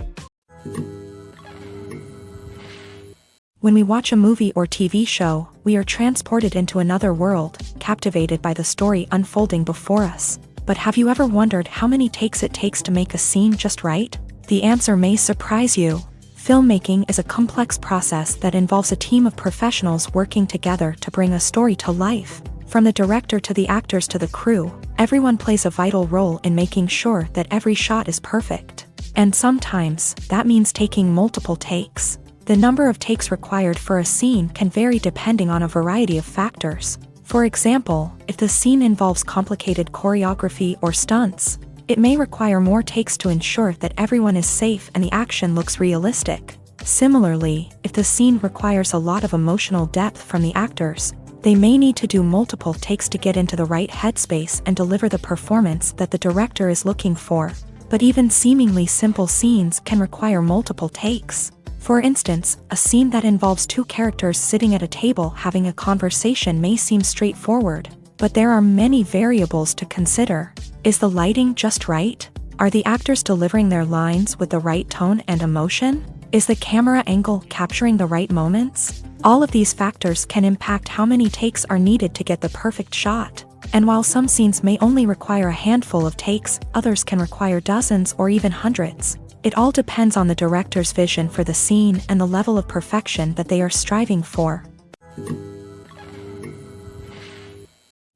S1: When we watch a movie or TV show, we are transported into another world, captivated by the story unfolding before us. But have you ever wondered how many takes it takes to make a scene just right? The answer may surprise you. Filmmaking is a complex process that involves a team of professionals working together to bring a story to life. From the director to the actors to the crew, everyone plays a vital role in making sure that every shot is perfect. And sometimes, that means taking multiple takes. The number of takes required for a scene can vary depending on a variety of factors. For example, if the scene involves complicated choreography or stunts, it may require more takes to ensure that everyone is safe and the action looks realistic. Similarly, if the scene requires a lot of emotional depth from the actors, they may need to do multiple takes to get into the right headspace and deliver the performance that the director is looking for. But even seemingly simple scenes can require multiple takes. For instance, a scene that involves two characters sitting at a table having a conversation may seem straightforward, but there are many variables to consider. Is the lighting just right? Are the actors delivering their lines with the right tone and emotion? Is the camera angle capturing the right moments? All of these factors can impact how many takes are needed to get the perfect shot. And while some scenes may only require a handful of takes, others can require dozens or even hundreds. It all depends on the director's vision for the scene and the level of perfection that they are striving for.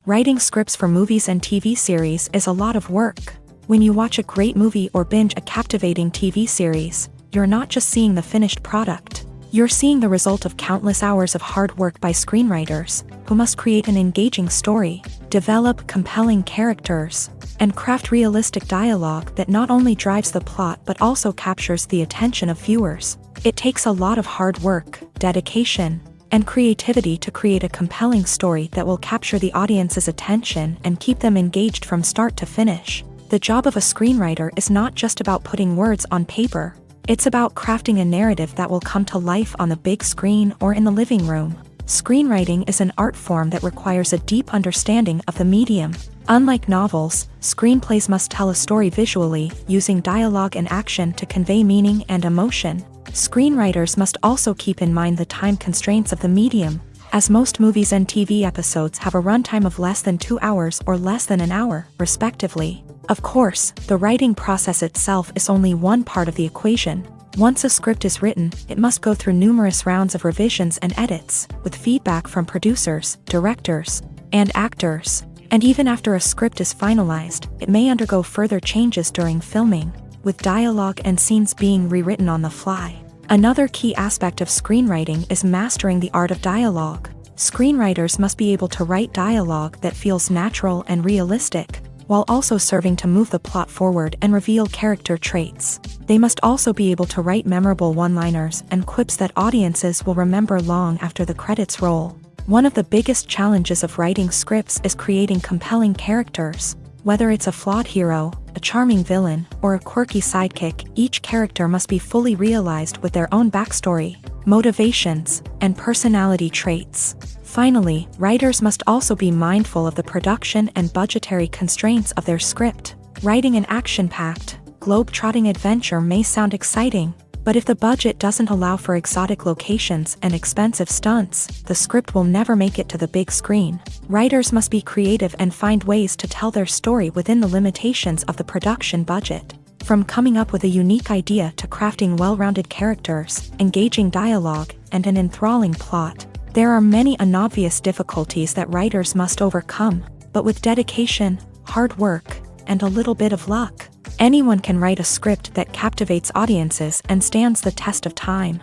S1: Writing scripts for movies and TV series is a lot of work. When you watch a great movie or binge a captivating TV series, you're not just seeing the finished product. You're seeing the result of countless hours of hard work by screenwriters, who must create an engaging story, develop compelling characters, and craft realistic dialogue that not only drives the plot but also captures the attention of viewers. It takes a lot of hard work, dedication, and creativity to create a compelling story that will capture the audience's attention and keep them engaged from start to finish. The job of a screenwriter is not just about putting words on paper. It's about crafting a narrative that will come to life on the big screen or in the living room. Screenwriting is an art form that requires a deep understanding of the medium. Unlike novels, screenplays must tell a story visually, using dialogue and action to convey meaning and emotion. Screenwriters must also keep in mind the time constraints of the medium, as most movies and TV episodes have a runtime of less than 2 hours or less than an hour, respectively. Of course, the writing process itself is only one part of the equation. Once a script is written, it must go through numerous rounds of revisions and edits, with feedback from producers, directors, and actors. And even after a script is finalized, it may undergo further changes during filming, with dialogue and scenes being rewritten on the fly. Another key aspect of screenwriting is mastering the art of dialogue. Screenwriters must be able to write dialogue that feels natural and realistic, while also serving to move the plot forward and reveal character traits. They must also be able to write memorable one-liners and quips that audiences will remember long after the credits roll. One of the biggest challenges of writing scripts is creating compelling characters. Whether it's a flawed hero, a charming villain, or a quirky sidekick, each character must be fully realized with their own backstory, motivations, and personality traits. Finally, writers must also be mindful of the production and budgetary constraints of their script. Writing an action-packed, globe-trotting adventure may sound exciting, but if the budget doesn't allow for exotic locations and expensive stunts, the script will never make it to the big screen. Writers must be creative and find ways to tell their story within the limitations of the production budget. From coming up with a unique idea to crafting well-rounded characters, engaging dialogue, and an enthralling plot, there are many unobvious difficulties that writers must overcome, but with dedication, hard work, and a little bit of luck, anyone can write a script that captivates audiences and stands the test of time.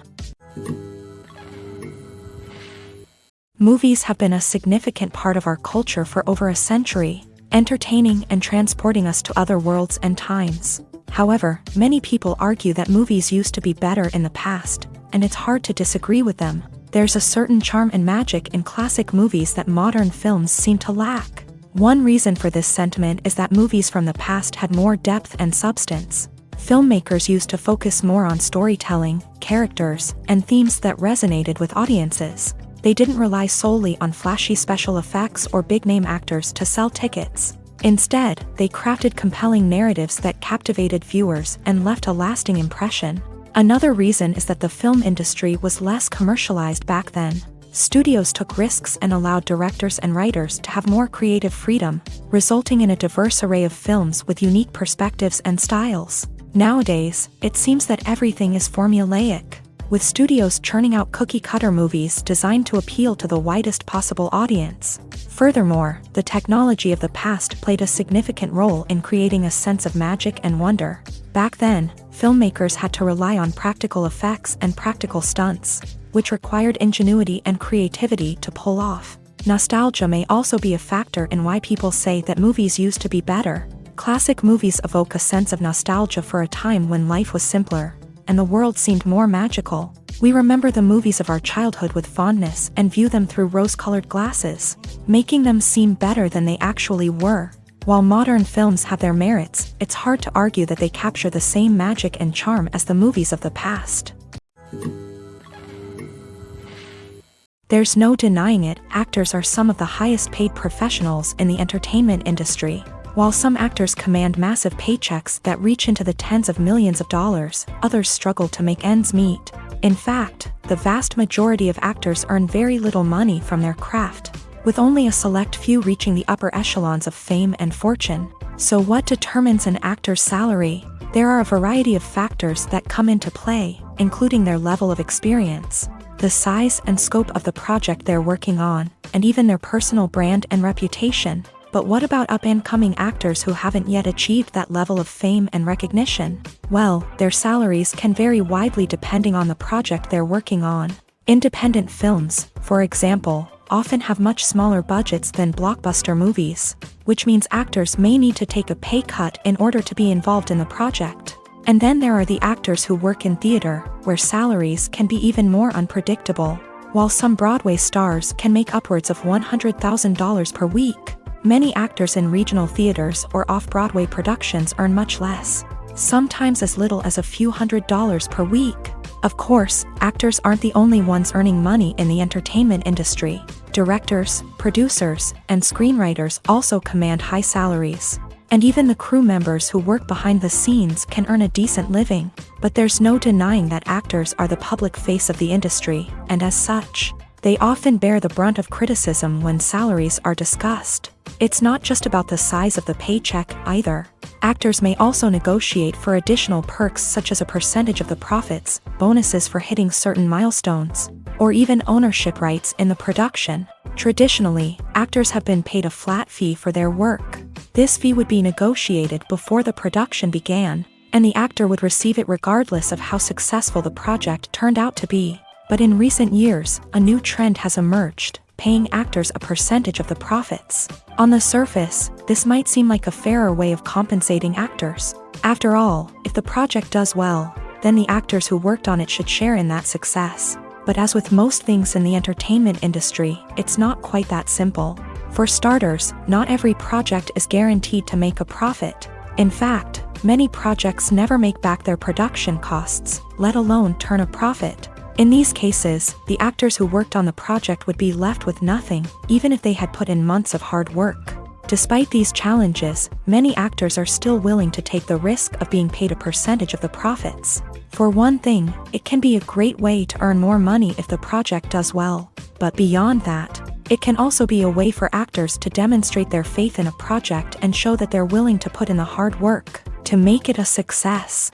S1: Movies have been a significant part of our culture for over a century, entertaining and transporting us to other worlds and times. However, many people argue that movies used to be better in the past, and it's hard to disagree with them. There's a certain charm and magic in classic movies that modern films seem to lack. One reason for this sentiment is that movies from the past had more depth and substance. Filmmakers used to focus more on storytelling, characters, and themes that resonated with audiences. They didn't rely solely on flashy special effects or big-name actors to sell tickets. Instead, they crafted compelling narratives that captivated viewers and left a lasting impression. Another reason is that the film industry was less commercialized back then. Studios took risks and allowed directors and writers to have more creative freedom, resulting in a diverse array of films with unique perspectives and styles. Nowadays, it seems that everything is formulaic, with studios churning out cookie-cutter movies designed to appeal to the widest possible audience. Furthermore, the technology of the past played a significant role in creating a sense of magic and wonder. Back then, filmmakers had to rely on practical effects and practical stunts, which required ingenuity and creativity to pull off. Nostalgia may also be a factor in why people say that movies used to be better. Classic movies evoke a sense of nostalgia for a time when life was simpler, and the world seemed more magical. We remember the movies of our childhood with fondness and view them through rose-colored glasses, making them seem better than they actually were. While modern films have their merits, it's hard to argue that they capture the same magic and charm as the movies of the past. There's no denying it, actors are some of the highest-paid professionals in the entertainment industry. While some actors command massive paychecks that reach into the tens of millions of dollars, others struggle to make ends meet. In fact, the vast majority of actors earn very little money from their craft. with only a select few reaching the upper echelons of fame and fortune. So what determines an actor's salary? There are a variety of factors that come into play, including their level of experience, the size and scope of the project they're working on, and even their personal brand and reputation. But what about up-and-coming actors who haven't yet achieved that level of fame and recognition? Well, their salaries can vary widely depending on the project they're working on. Independent films, for example, often have much smaller budgets than blockbuster movies, which means actors may need to take a pay cut in order to be involved in the project. And then there are the actors who work in theater, where salaries can be even more unpredictable. While some Broadway stars can make upwards of $100,000 per week, many actors in regional theaters or off-Broadway productions earn much less, sometimes as little as a few $100s per week. Of course, actors aren't the only ones earning money in the entertainment industry. Directors, producers, and screenwriters also command high salaries. And even the crew members who work behind the scenes can earn a decent living. But there's no denying that actors are the public face of the industry, and as such, they often bear the brunt of criticism when salaries are discussed. It's not just about the size of the paycheck either. Actors may also negotiate for additional perks such as a percentage of the profits, bonuses for hitting certain milestones, or even ownership rights in the production. Traditionally, actors have been paid a flat fee for their work. This fee would be negotiated before the production began, and the actor would receive it regardless of how successful the project turned out to be. But in recent years, a new trend has emerged, paying actors a percentage of the profits. On the surface, this might seem like a fairer way of compensating actors. After all, if the project does well, then the actors who worked on it should share in that success. But as with most things in the entertainment industry, it's not quite that simple. For starters, not every project is guaranteed to make a profit. In fact, many projects never make back their production costs, let alone turn a profit. In these cases, the actors who worked on the project would be left with nothing, even if they had put in months of hard work. Despite these challenges, many actors are still willing to take the risk of being paid a percentage of the profits. For one thing, it can be a great way to earn more money if the project does well. But beyond that, it can also be a way for actors to demonstrate their faith in a project and show that they're willing to put in the hard work to make it a success.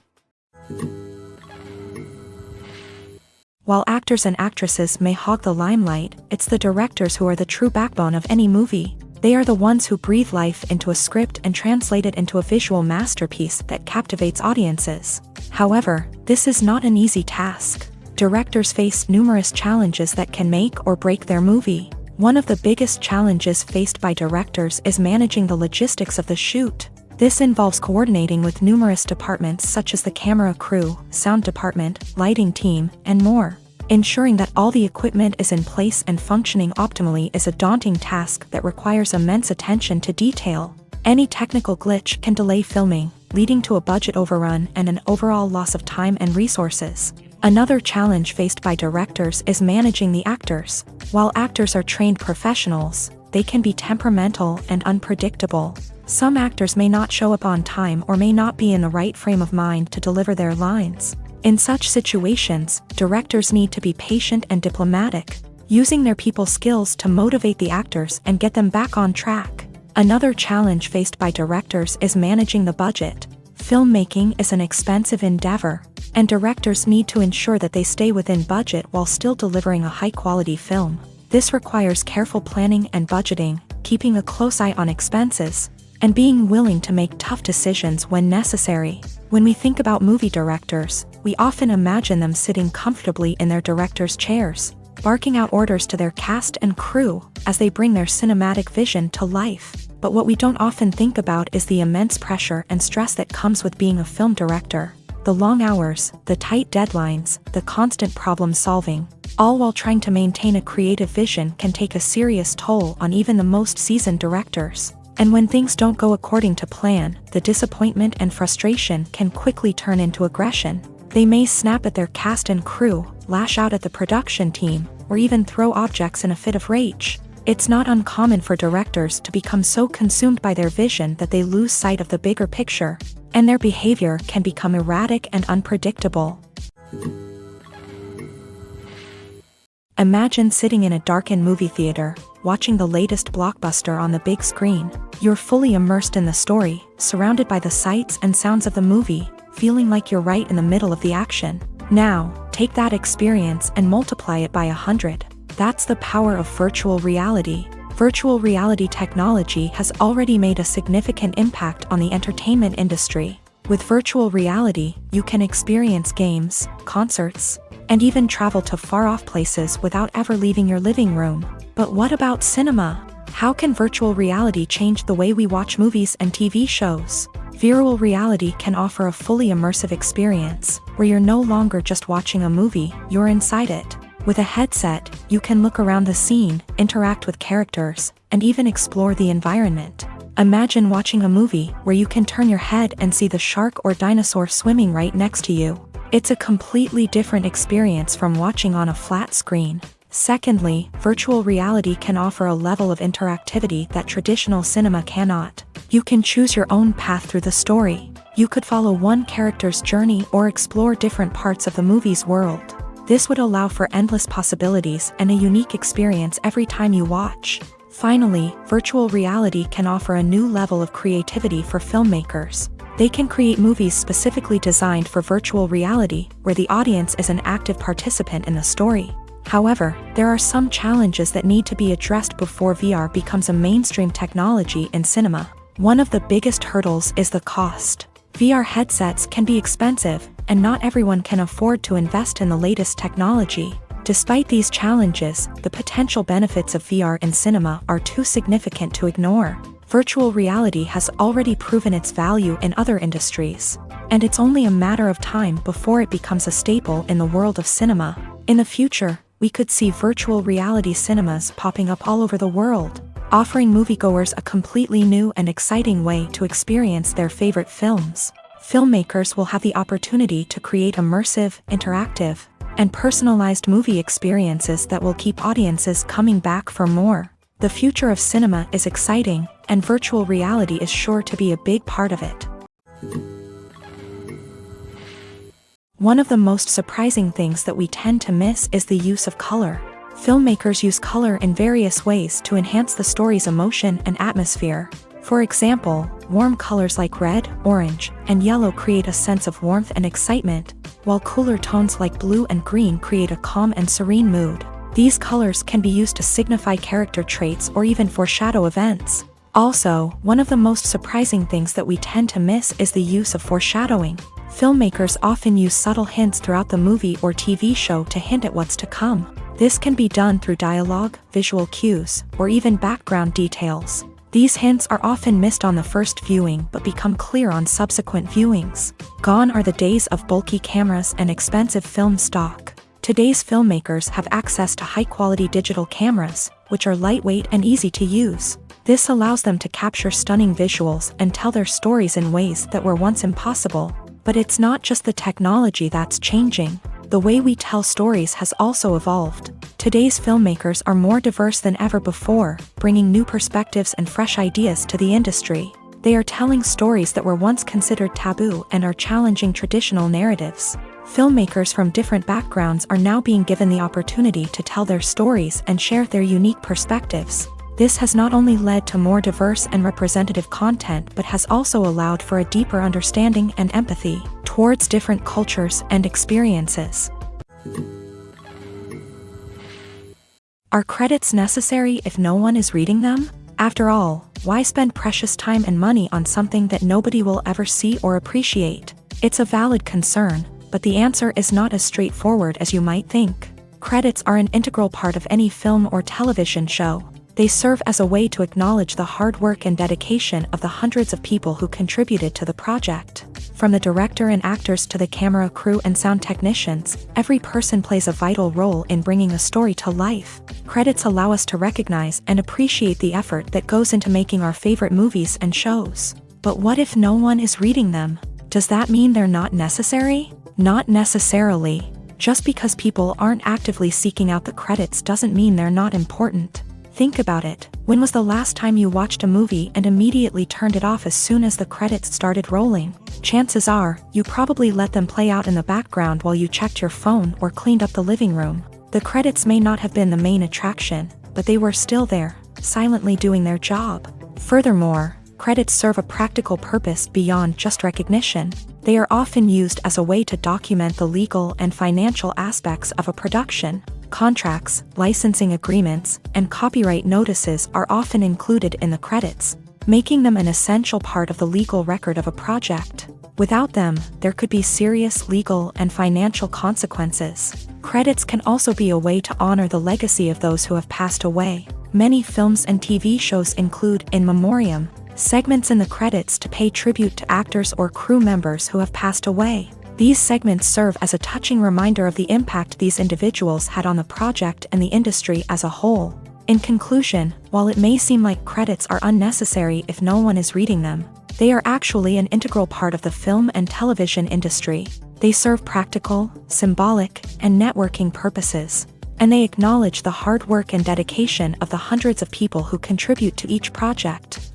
S1: While actors and actresses may hog the limelight, it's the directors who are the true backbone of any movie. They are the ones who breathe life into a script and translate it into a visual masterpiece that captivates audiences. However, this is not an easy task. Directors face numerous challenges that can make or break their movie. One of the biggest challenges faced by directors is managing the logistics of the shoot. This involves coordinating with numerous departments such as the camera crew, sound department, lighting team, and more. Ensuring that all the equipment is in place and functioning optimally is a daunting task that requires immense attention to detail. Any technical glitch can delay filming, leading to a budget overrun and an overall loss of time and resources. Another challenge faced by directors is managing the actors. While actors are trained professionals, they can be temperamental and unpredictable. Some actors may not show up on time or may not be in the right frame of mind to deliver their lines. In such situations, directors need to be patient and diplomatic, using their people skills to motivate the actors and get them back on track. Another challenge faced by directors is managing the budget. Filmmaking is an expensive endeavor, and directors need to ensure that they stay within budget while still delivering a high-quality film. This requires careful planning and budgeting, keeping a close eye on expenses, and being willing to make tough decisions when necessary. When we think about movie directors, we often imagine them sitting comfortably in their director's chairs, barking out orders to their cast and crew as they bring their cinematic vision to life. But what we don't often think about is the immense pressure and stress that comes with being a film director. The long hours, the tight deadlines, the constant problem solving, all while trying to maintain a creative vision can take a serious toll on even the most seasoned directors. And when things don't go according to plan, the disappointment and frustration can quickly turn into aggression. They may snap at their cast and crew, lash out at the production team, or even throw objects in a fit of rage. It's not uncommon for directors to become so consumed by their vision that they lose sight of the bigger picture, and their behavior can become erratic and unpredictable. Imagine sitting in a darkened movie theater, watching the latest blockbuster on the big screen. You're fully immersed in the story, surrounded by the sights and sounds of the movie, feeling like you're right in the middle of the action. Now, take that experience and multiply it by 100. That's the power of virtual reality. Virtual reality technology has already made a significant impact on the entertainment industry. With virtual reality, you can experience games, concerts, and even travel to far-off places without ever leaving your living room. But what about cinema? How can virtual reality change the way we watch movies and TV shows? Virtual reality can offer a fully immersive experience, where you're no longer just watching a movie, you're inside it. With a headset, you can look around the scene, interact with characters, and even explore the environment. Imagine watching a movie where you can turn your head and see the shark or dinosaur swimming right next to you. It's a completely different experience from watching on a flat screen. Secondly, virtual reality can offer a level of interactivity that traditional cinema cannot. You can choose your own path through the story. You could follow one character's journey or explore different parts of the movie's world. This would allow for endless possibilities and a unique experience every time you watch. Finally, virtual reality can offer a new level of creativity for filmmakers. They can create movies specifically designed for virtual reality, where the audience is an active participant in the story. However, there are some challenges that need to be addressed before VR becomes a mainstream technology in cinema. One of the biggest hurdles is the cost. VR headsets can be expensive, and not everyone can afford to invest in the latest technology. Despite these challenges, the potential benefits of VR in cinema are too significant to ignore. Virtual reality has already proven its value in other industries, and it's only a matter of time before it becomes a staple in the world of cinema. In the future, we could see virtual reality cinemas popping up all over the world, offering moviegoers a completely new and exciting way to experience their favorite films. Filmmakers will have the opportunity to create immersive, interactive, and personalized movie experiences that will keep audiences coming back for more. The future of cinema is exciting, and virtual reality is sure to be a big part of it. One of the most surprising things that we tend to miss is the use of color. Filmmakers use color in various ways to enhance the story's emotion and atmosphere. For example, warm colors like red, orange, and yellow create a sense of warmth and excitement, while cooler tones like blue and green create a calm and serene mood. These colors can be used to signify character traits or even foreshadow events. Also, one of the most surprising things that we tend to miss is the use of foreshadowing. Filmmakers often use subtle hints throughout the movie or TV show to hint at what's to come. This can be done through dialogue, visual cues, or even background details. These hints are often missed on the first viewing but become clear on subsequent viewings. Gone are the days of bulky cameras and expensive film stock. Today's filmmakers have access to high-quality digital cameras, which are lightweight and easy to use. This allows them to capture stunning visuals and tell their stories in ways that were once impossible. But it's not just the technology that's changing. The way we tell stories has also evolved. Today's filmmakers are more diverse than ever before, bringing new perspectives and fresh ideas to the industry. They are telling stories that were once considered taboo and are challenging traditional narratives. Filmmakers from different backgrounds are now being given the opportunity to tell their stories and share their unique perspectives. This has not only led to more diverse and representative content but has also allowed for a deeper understanding and empathy towards different cultures and experiences. Are credits necessary if no one is reading them? After all, why spend precious time and money on something that nobody will ever see or appreciate? It's a valid concern, but the answer is not as straightforward as you might think. Credits are an integral part of any film or television show. They serve as a way to acknowledge the hard work and dedication of the hundreds of people who contributed to the project. From the director and actors to the camera crew and sound technicians, every person plays a vital role in bringing a story to life. Credits allow us to recognize and appreciate the effort that goes into making our favorite movies and shows. But what if no one is reading them? Does that mean they're not necessary? Not necessarily. Just because people aren't actively seeking out the credits doesn't mean they're not important. Think about it. When was the last time you watched a movie and immediately turned it off as soon as the credits started rolling? Chances are, you probably let them play out in the background while you checked your phone or cleaned up the living room. The credits may not have been the main attraction, but they were still there, silently doing their job. Furthermore, credits serve a practical purpose beyond just recognition. They are often used as a way to document the legal and financial aspects of a production. Contracts, licensing agreements, and copyright notices are often included in the credits, making them an essential part of the legal record of a project. Without them, there could be serious legal and financial consequences. Credits can also be a way to honor the legacy of those who have passed away. Many films and TV shows include in memoriam segments in the credits to pay tribute to actors or crew members who have passed away. These segments serve as a touching reminder of the impact these individuals had on the project and the industry as a whole. In conclusion, while it may seem like credits are unnecessary if no one is reading them, they are actually an integral part of the film and television industry. They serve practical, symbolic, and networking purposes, and they acknowledge the hard work and dedication of the hundreds of people who contribute to each project.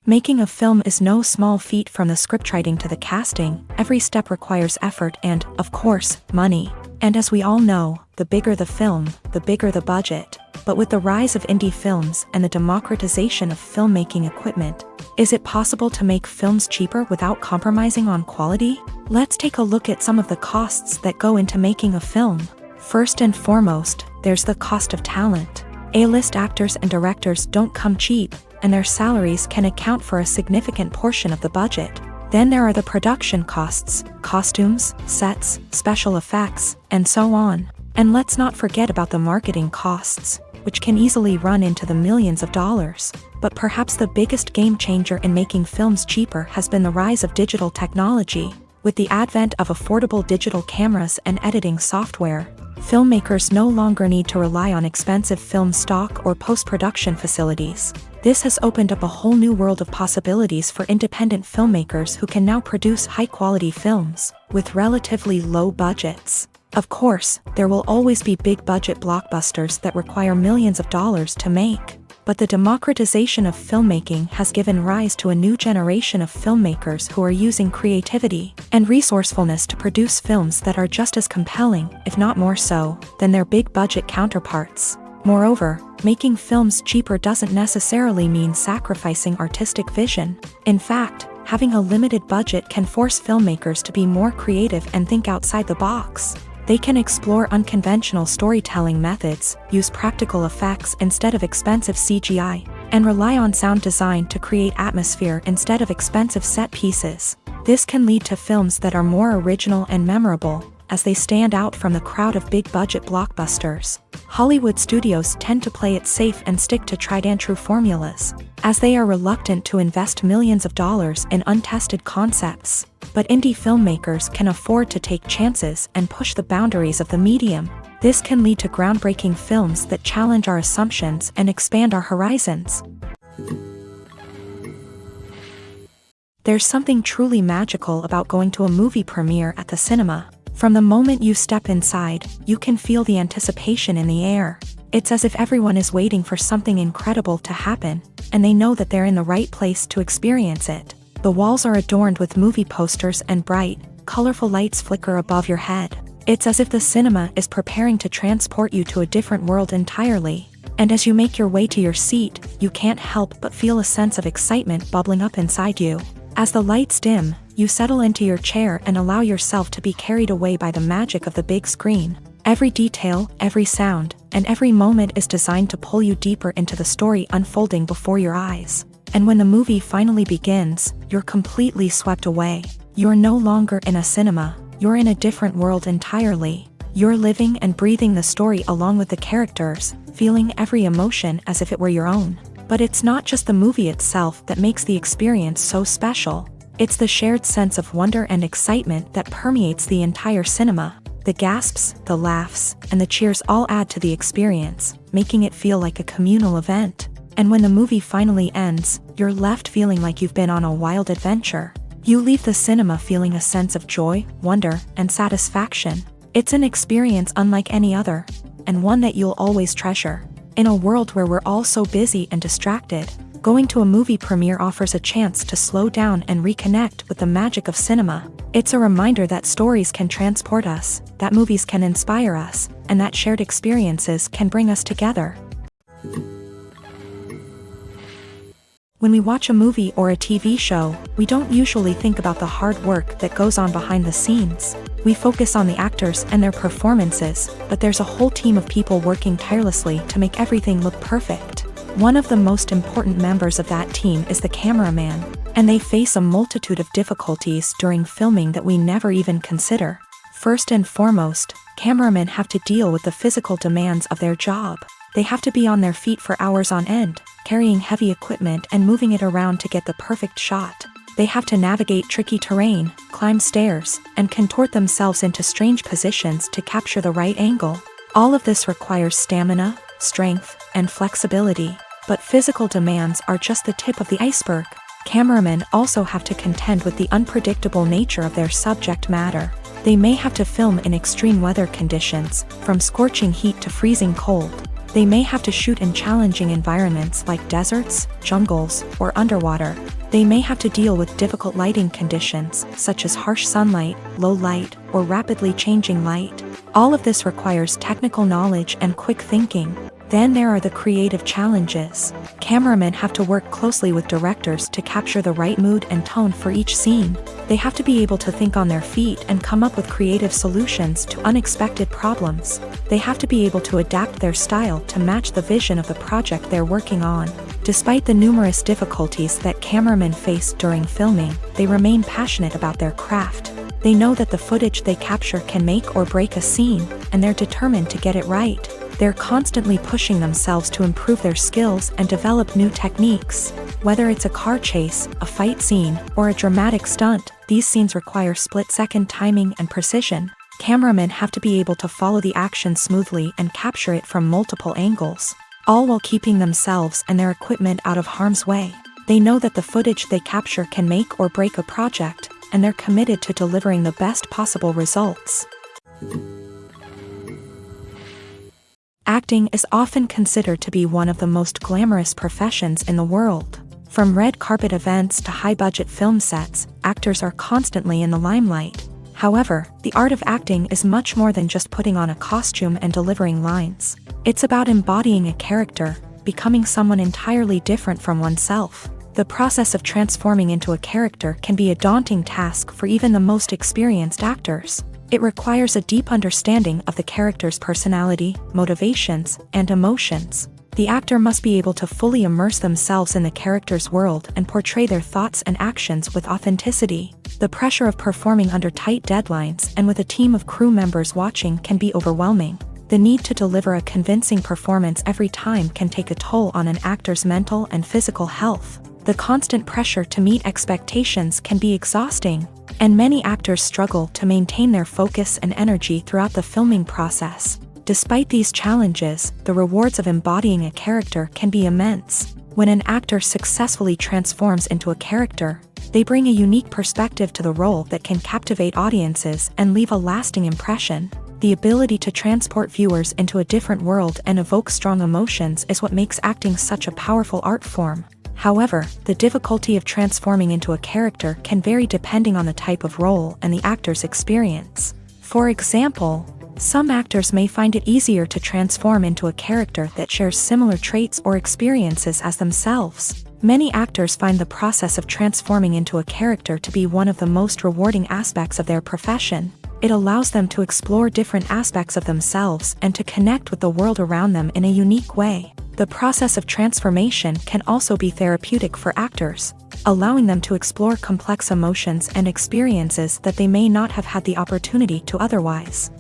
S1: Making a film is no small feat. From the scriptwriting to the casting, every step requires effort and, of course, money. And as we all know, the bigger the film, the bigger the budget. But with the rise of indie films and the democratization of filmmaking equipment, is it possible to make films cheaper without compromising on quality? Let's take a look at some of the costs that go into making a film. First and foremost, there's the cost of talent. A-list actors and directors don't come cheap, and their salaries can account for a significant portion of the budget. Then there are the production costs, costumes, sets, special effects, and so on. And let's not forget about the marketing costs, which can easily run into the millions of dollars. But perhaps the biggest game changer in making films cheaper has been the rise of digital technology. With the advent of affordable digital cameras and editing software, filmmakers no longer need to rely on expensive film stock or post-production facilities. This has opened up a whole new world of possibilities for independent filmmakers who can now produce high-quality films with relatively low budgets. Of course, there will always be big-budget blockbusters that require millions of dollars to make. But the democratization of filmmaking has given rise to a new generation of filmmakers who are using creativity and resourcefulness to produce films that are just as compelling, if not more so, than their big-budget counterparts. Moreover, making films cheaper doesn't necessarily mean sacrificing artistic vision. In fact, having a limited budget can force filmmakers to be more creative and think outside the box. They can explore unconventional storytelling methods, use practical effects instead of expensive CGI, and rely on sound design to create atmosphere instead of expensive set pieces. This can lead to films that are more original and memorable, as they stand out from the crowd of big-budget blockbusters. Hollywood studios tend to play it safe and stick to tried-and-true formulas, as they are reluctant to invest millions of dollars in untested concepts. But indie filmmakers can afford to take chances and push the boundaries of the medium. This can lead to groundbreaking films that challenge our assumptions and expand our horizons. There's something truly magical about going to a movie premiere at the cinema. From the moment you step inside, you can feel the anticipation in the air. It's as if everyone is waiting for something incredible to happen, and they know that they're in the right place to experience it. The walls are adorned with movie posters and bright, colorful lights flicker above your head. It's as if the cinema is preparing to transport you to a different world entirely. And as you make your way to your seat, you can't help but feel a sense of excitement bubbling up inside you. As the lights dim, you settle into your chair and allow yourself to be carried away by the magic of the big screen. Every detail, every sound, and every moment is designed to pull you deeper into the story unfolding before your eyes. And when the movie finally begins, you're completely swept away. You're no longer in a cinema, you're in a different world entirely. You're living and breathing the story along with the characters, feeling every emotion as if it were your own. But it's not just the movie itself that makes the experience so special. It's the shared sense of wonder and excitement that permeates the entire cinema. The gasps, the laughs, and the cheers all add to the experience, making it feel like a communal event. And when the movie finally ends, you're left feeling like you've been on a wild adventure. You leave the cinema feeling a sense of joy, wonder, and satisfaction. It's an experience unlike any other, and one that you'll always treasure. In a world where we're all so busy and distracted, Going to a movie premiere offers a chance to slow down and reconnect with the magic of cinema. It's a reminder that stories can transport us, that movies can inspire us, and that shared experiences can bring us together. When we watch a movie or a TV show, we don't usually think about the hard work that goes on behind the scenes. We focus on the actors and their performances, but there's a whole team of people working tirelessly to make everything look perfect. One of the most important members of that team is the cameraman, and they face a multitude of difficulties during filming that we never even consider. First and foremost, cameramen have to deal with the physical demands of their job. They have to be on their feet for hours on end, carrying heavy equipment and moving it around to get the perfect shot. They have to navigate tricky terrain, climb stairs, and contort themselves into strange positions to capture the right angle. All of this requires stamina, strength, and flexibility. But physical demands are just the tip of the iceberg. Cameramen also have to contend with the unpredictable nature of their subject matter. They may have to film in extreme weather conditions, from scorching heat to freezing cold. They may have to shoot in challenging environments like deserts, jungles, or underwater. They may have to deal with difficult lighting conditions, such as harsh sunlight, low light, or rapidly changing light. All of this requires technical knowledge and quick thinking. Then there are the creative challenges. Cameramen have to work closely with directors to capture the right mood and tone for each scene. They have to be able to think on their feet and come up with creative solutions to unexpected problems. They have to be able to adapt their style to match the vision of the project they're working on. Despite the numerous difficulties that cameramen face during filming, they remain passionate about their craft. They know that the footage they capture can make or break a scene, and they're determined to get it right. They're constantly pushing themselves to improve their skills and develop new techniques. Whether it's a car chase, a fight scene, or a dramatic stunt, these scenes require split-second timing and precision. Cameramen have to be able to follow the action smoothly and capture it from multiple angles, all while keeping themselves and their equipment out of harm's way. They know that the footage they capture can make or break a project, and they're committed to delivering the best possible results. Acting is often considered to be one of the most glamorous professions in the world. From red carpet events to high-budget film sets, actors are constantly in the limelight. However, the art of acting is much more than just putting on a costume and delivering lines. It's about embodying a character, becoming someone entirely different from oneself. The process of transforming into a character can be a daunting task for even the most experienced actors. It requires a deep understanding of the character's personality, motivations, and emotions. The actor must be able to fully immerse themselves in the character's world and portray their thoughts and actions with authenticity. The pressure of performing under tight deadlines and with a team of crew members watching can be overwhelming. The need to deliver a convincing performance every time can take a toll on an actor's mental and physical health. The constant pressure to meet expectations can be exhausting, and many actors struggle to maintain their focus and energy throughout the filming process. Despite these challenges, the rewards of embodying a character can be immense. When an actor successfully transforms into a character, they bring a unique perspective to the role that can captivate audiences and leave a lasting impression. The ability to transport viewers into a different world and evoke strong emotions is what makes acting such a powerful art form. However, the difficulty of transforming into a character can vary depending on the type of role and the actor's experience. For example, some actors may find it easier to transform into a character that shares similar traits or experiences as themselves. Many actors find the process of transforming into a character to be one of the most rewarding aspects of their profession. It allows them to explore different aspects of themselves and to connect with the world around them in a unique way. The process of transformation can also be therapeutic for actors, allowing them to explore complex emotions and experiences that they may not have had the opportunity to otherwise.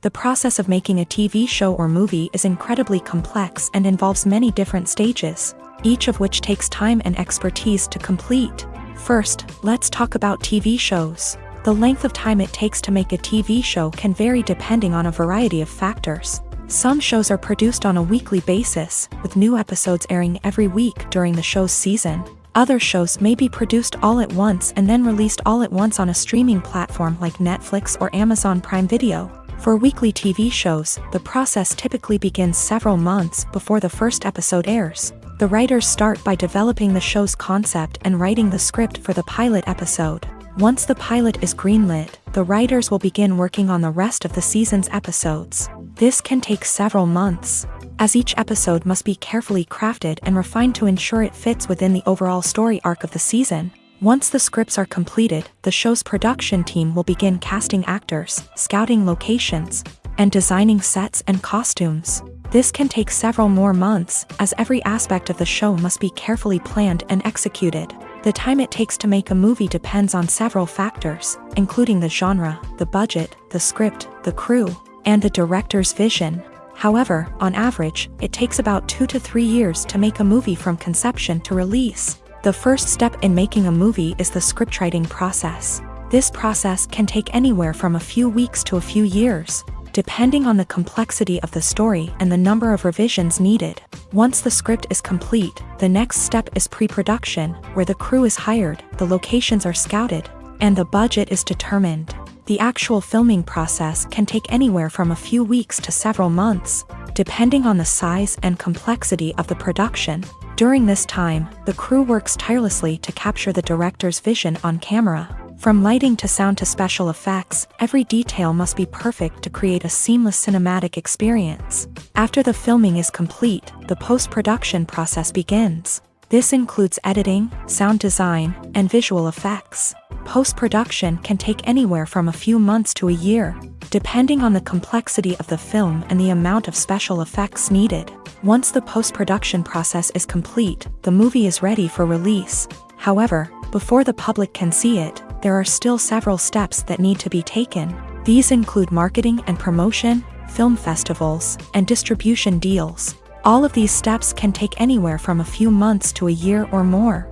S1: The process of making a TV show or movie is incredibly complex and involves many different stages, each of which takes time and expertise to complete. First, let's talk about TV shows. The length of time it takes to make a TV show can vary depending on a variety of factors. Some shows are produced on a weekly basis, with new episodes airing every week during the show's season. Other shows may be produced all at once and then released all at once on a streaming platform like Netflix or Amazon Prime Video. For weekly TV shows, the process typically begins several months before the first episode airs. The writers start by developing the show's concept and writing the script for the pilot episode. Once the pilot is greenlit, the writers will begin working on the rest of the season's episodes. This can take several months, as each episode must be carefully crafted and refined to ensure it fits within the overall story arc of the season. Once the scripts are completed, the show's production team will begin casting actors, scouting locations, and designing sets and costumes. This can take several more months, as every aspect of the show must be carefully planned and executed. The time it takes to make a movie depends on several factors, including the genre, the budget, the script, the crew, and the director's vision. However, on average, it takes about 2 to 3 years to make a movie from conception to release. The first step in making a movie is the scriptwriting process. This process can take anywhere from a few weeks to a few years, depending on the complexity of the story and the number of revisions needed. Once the script is complete, the next step is pre-production, where the crew is hired, the locations are scouted, and the budget is determined. The actual filming process can take anywhere from a few weeks to several months, depending on the size and complexity of the production. During this time, the crew works tirelessly to capture the director's vision on camera. From lighting to sound to special effects, every detail must be perfect to create a seamless cinematic experience. After the filming is complete, the post-production process begins. This includes editing, sound design, and visual effects. Post-production can take anywhere from a few months to a year, depending on the complexity of the film and the amount of special effects needed. Once the post-production process is complete, the movie is ready for release. However, before the public can see it, there are still several steps that need to be taken. These include marketing and promotion, film festivals, and distribution deals. All of these steps can take anywhere from a few months to a year or more.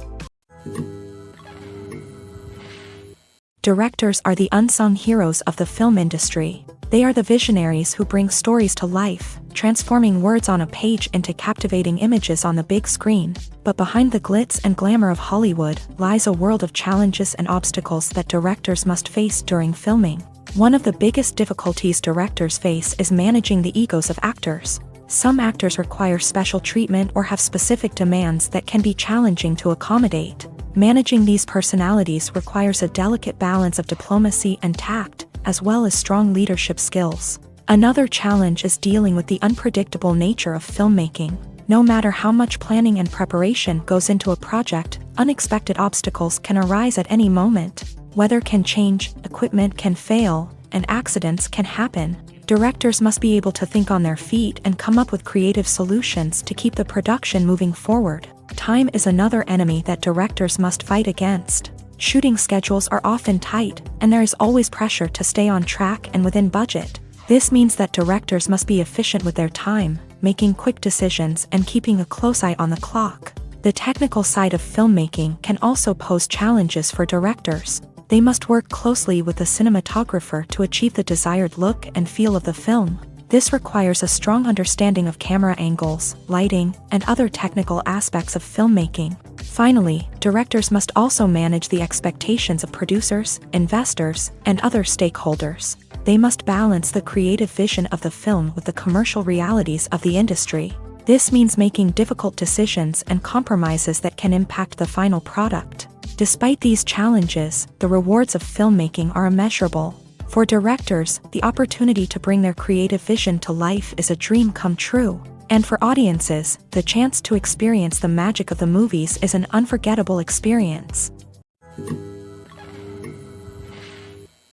S1: Directors are the unsung heroes of the film industry. They are the visionaries who bring stories to life, transforming words on a page into captivating images on the big screen. But behind the glitz and glamour of Hollywood lies a world of challenges and obstacles that directors must face during filming. One of the biggest difficulties directors face is managing the egos of actors. Some actors require special treatment or have specific demands that can be challenging to accommodate. Managing these personalities requires a delicate balance of diplomacy and tact, as well as strong leadership skills. Another challenge is dealing with the unpredictable nature of filmmaking. No matter how much planning and preparation goes into a project, unexpected obstacles can arise at any moment. Weather can change, equipment can fail, and accidents can happen. Directors must be able to think on their feet and come up with creative solutions to keep the production moving forward. Time is another enemy that directors must fight against. Shooting schedules are often tight, and there is always pressure to stay on track and within budget. This means that directors must be efficient with their time, making quick decisions and keeping a close eye on the clock. The technical side of filmmaking can also pose challenges for directors. They must work closely with the cinematographer to achieve the desired look and feel of the film. This requires a strong understanding of camera angles, lighting, and other technical aspects of filmmaking. Finally, directors must also manage the expectations of producers, investors, and other stakeholders. They must balance the creative vision of the film with the commercial realities of the industry. This means making difficult decisions and compromises that can impact the final product. Despite these challenges, the rewards of filmmaking are immeasurable. For directors, the opportunity to bring their creative vision to life is a dream come true. And for audiences, the chance to experience the magic of the movies is an unforgettable experience.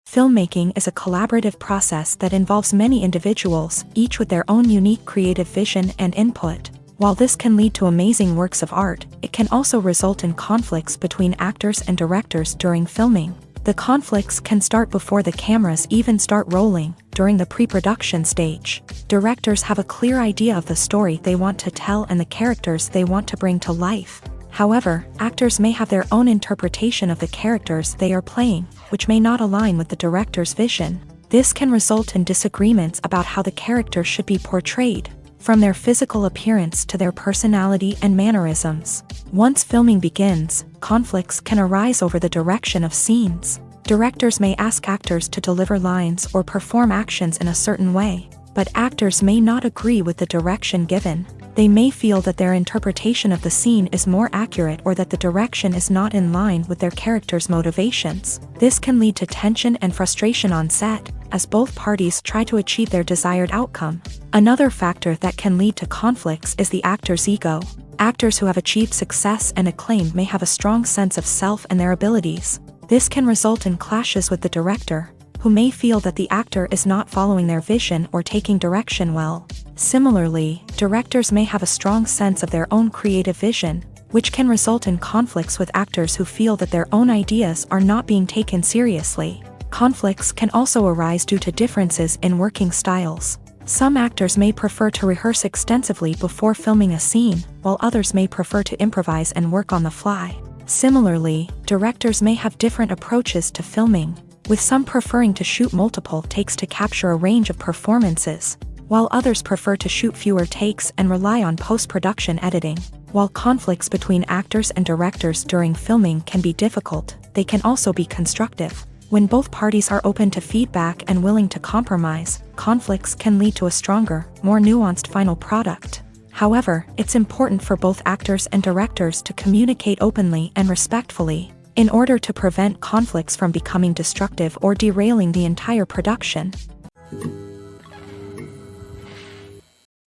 S1: Filmmaking is a collaborative process that involves many individuals, each with their own unique creative vision and input. While this can lead to amazing works of art, it can also result in conflicts between actors and directors during filming. The conflicts can start before the cameras even start rolling, during the pre-production stage. Directors have a clear idea of the story they want to tell and the characters they want to bring to life. However, actors may have their own interpretation of the characters they are playing, which may not align with the director's vision. This can result in disagreements about how the characters should be portrayed, from their physical appearance to their personality and mannerisms. Once filming begins, conflicts can arise over the direction of scenes. Directors may ask actors to deliver lines or perform actions in a certain way, but actors may not agree with the direction given. They may feel that their interpretation of the scene is more accurate or that the direction is not in line with their character's motivations. This can lead to tension and frustration on set, as both parties try to achieve their desired outcome. Another factor that can lead to conflicts is the actor's ego. Actors who have achieved success and acclaim may have a strong sense of self and their abilities. This can result in clashes with the director, who may feel that the actor is not following their vision or taking direction well. Similarly, directors may have a strong sense of their own creative vision, which can result in conflicts with actors who feel that their own ideas are not being taken seriously. Conflicts can also arise due to differences in working styles. Some actors may prefer to rehearse extensively before filming a scene, while others may prefer to improvise and work on the fly. Similarly, directors may have different approaches to filming, with some preferring to shoot multiple takes to capture a range of performances, while others prefer to shoot fewer takes and rely on post-production editing. While conflicts between actors and directors during filming can be difficult, they can also be constructive. When both parties are open to feedback and willing to compromise, conflicts can lead to a stronger, more nuanced final product. However, it's important for both actors and directors to communicate openly and respectfully, in order to prevent conflicts from becoming destructive or derailing the entire production.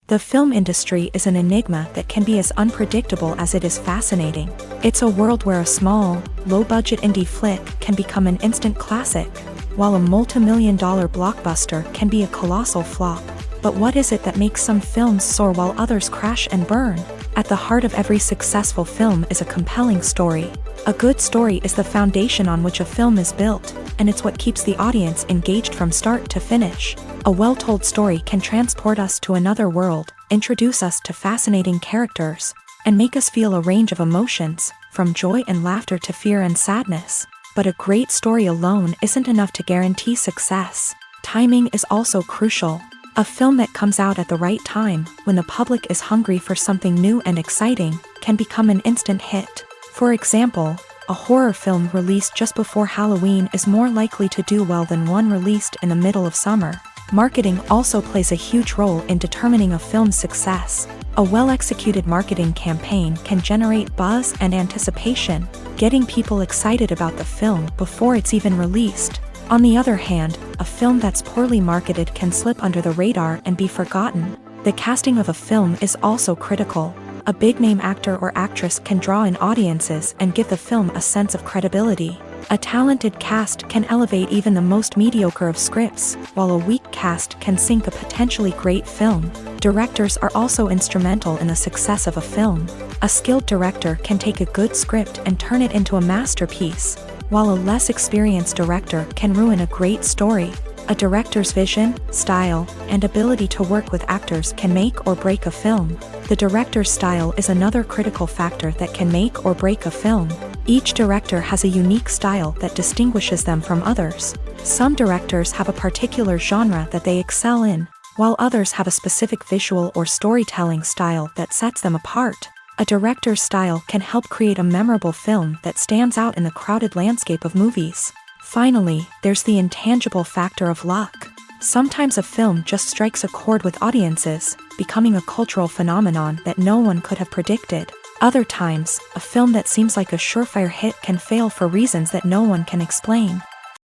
S1: The film industry is an enigma that can be as unpredictable as it is fascinating. It's a world where a small, low-budget indie flick can become an instant classic, while a multi-million-dollar blockbuster can be a colossal flop. But what is it that makes some films soar while others crash and burn? At the heart of every successful film is a compelling story. A good story is the foundation on which a film is built, and it's what keeps the audience engaged from start to finish. A well-told story can transport us to another world, introduce us to fascinating characters, and make us feel a range of emotions, from joy and laughter to fear and sadness. But a great story alone isn't enough to guarantee success. Timing is also crucial. A film that comes out at the right time, when the public is hungry for something new and exciting, can become an instant hit. For example, a horror film released just before Halloween is more likely to do well than one released in the middle of summer. Marketing also plays a huge role in determining a film's success. A well-executed marketing campaign can generate buzz and anticipation, getting people excited about the film before it's even released. On the other hand, a film that's poorly marketed can slip under the radar and be forgotten. The casting of a film is also critical. A big-name actor or actress can draw in audiences and give the film a sense of credibility. A talented cast can elevate even the most mediocre of scripts, while a weak cast can sink a potentially great film. Directors are also instrumental in the success of a film. A skilled director can take a good script and turn it into a masterpiece, while a less experienced director can ruin a great story. A director's vision, style, and ability to work with actors can make or break a film. The director's style is another critical factor that can make or break a film. Each director has a unique style that distinguishes them from others. Some directors have a particular genre that they excel in, while others have a specific visual or storytelling style that sets them apart. A director's style can help create a memorable film that stands out in the crowded landscape of movies. Finally, there's the intangible factor of luck. Sometimes a film just strikes a chord with audiences, becoming a cultural phenomenon that no one could have predicted. Other times, a film that seems like a surefire hit can fail for reasons that no one can explain.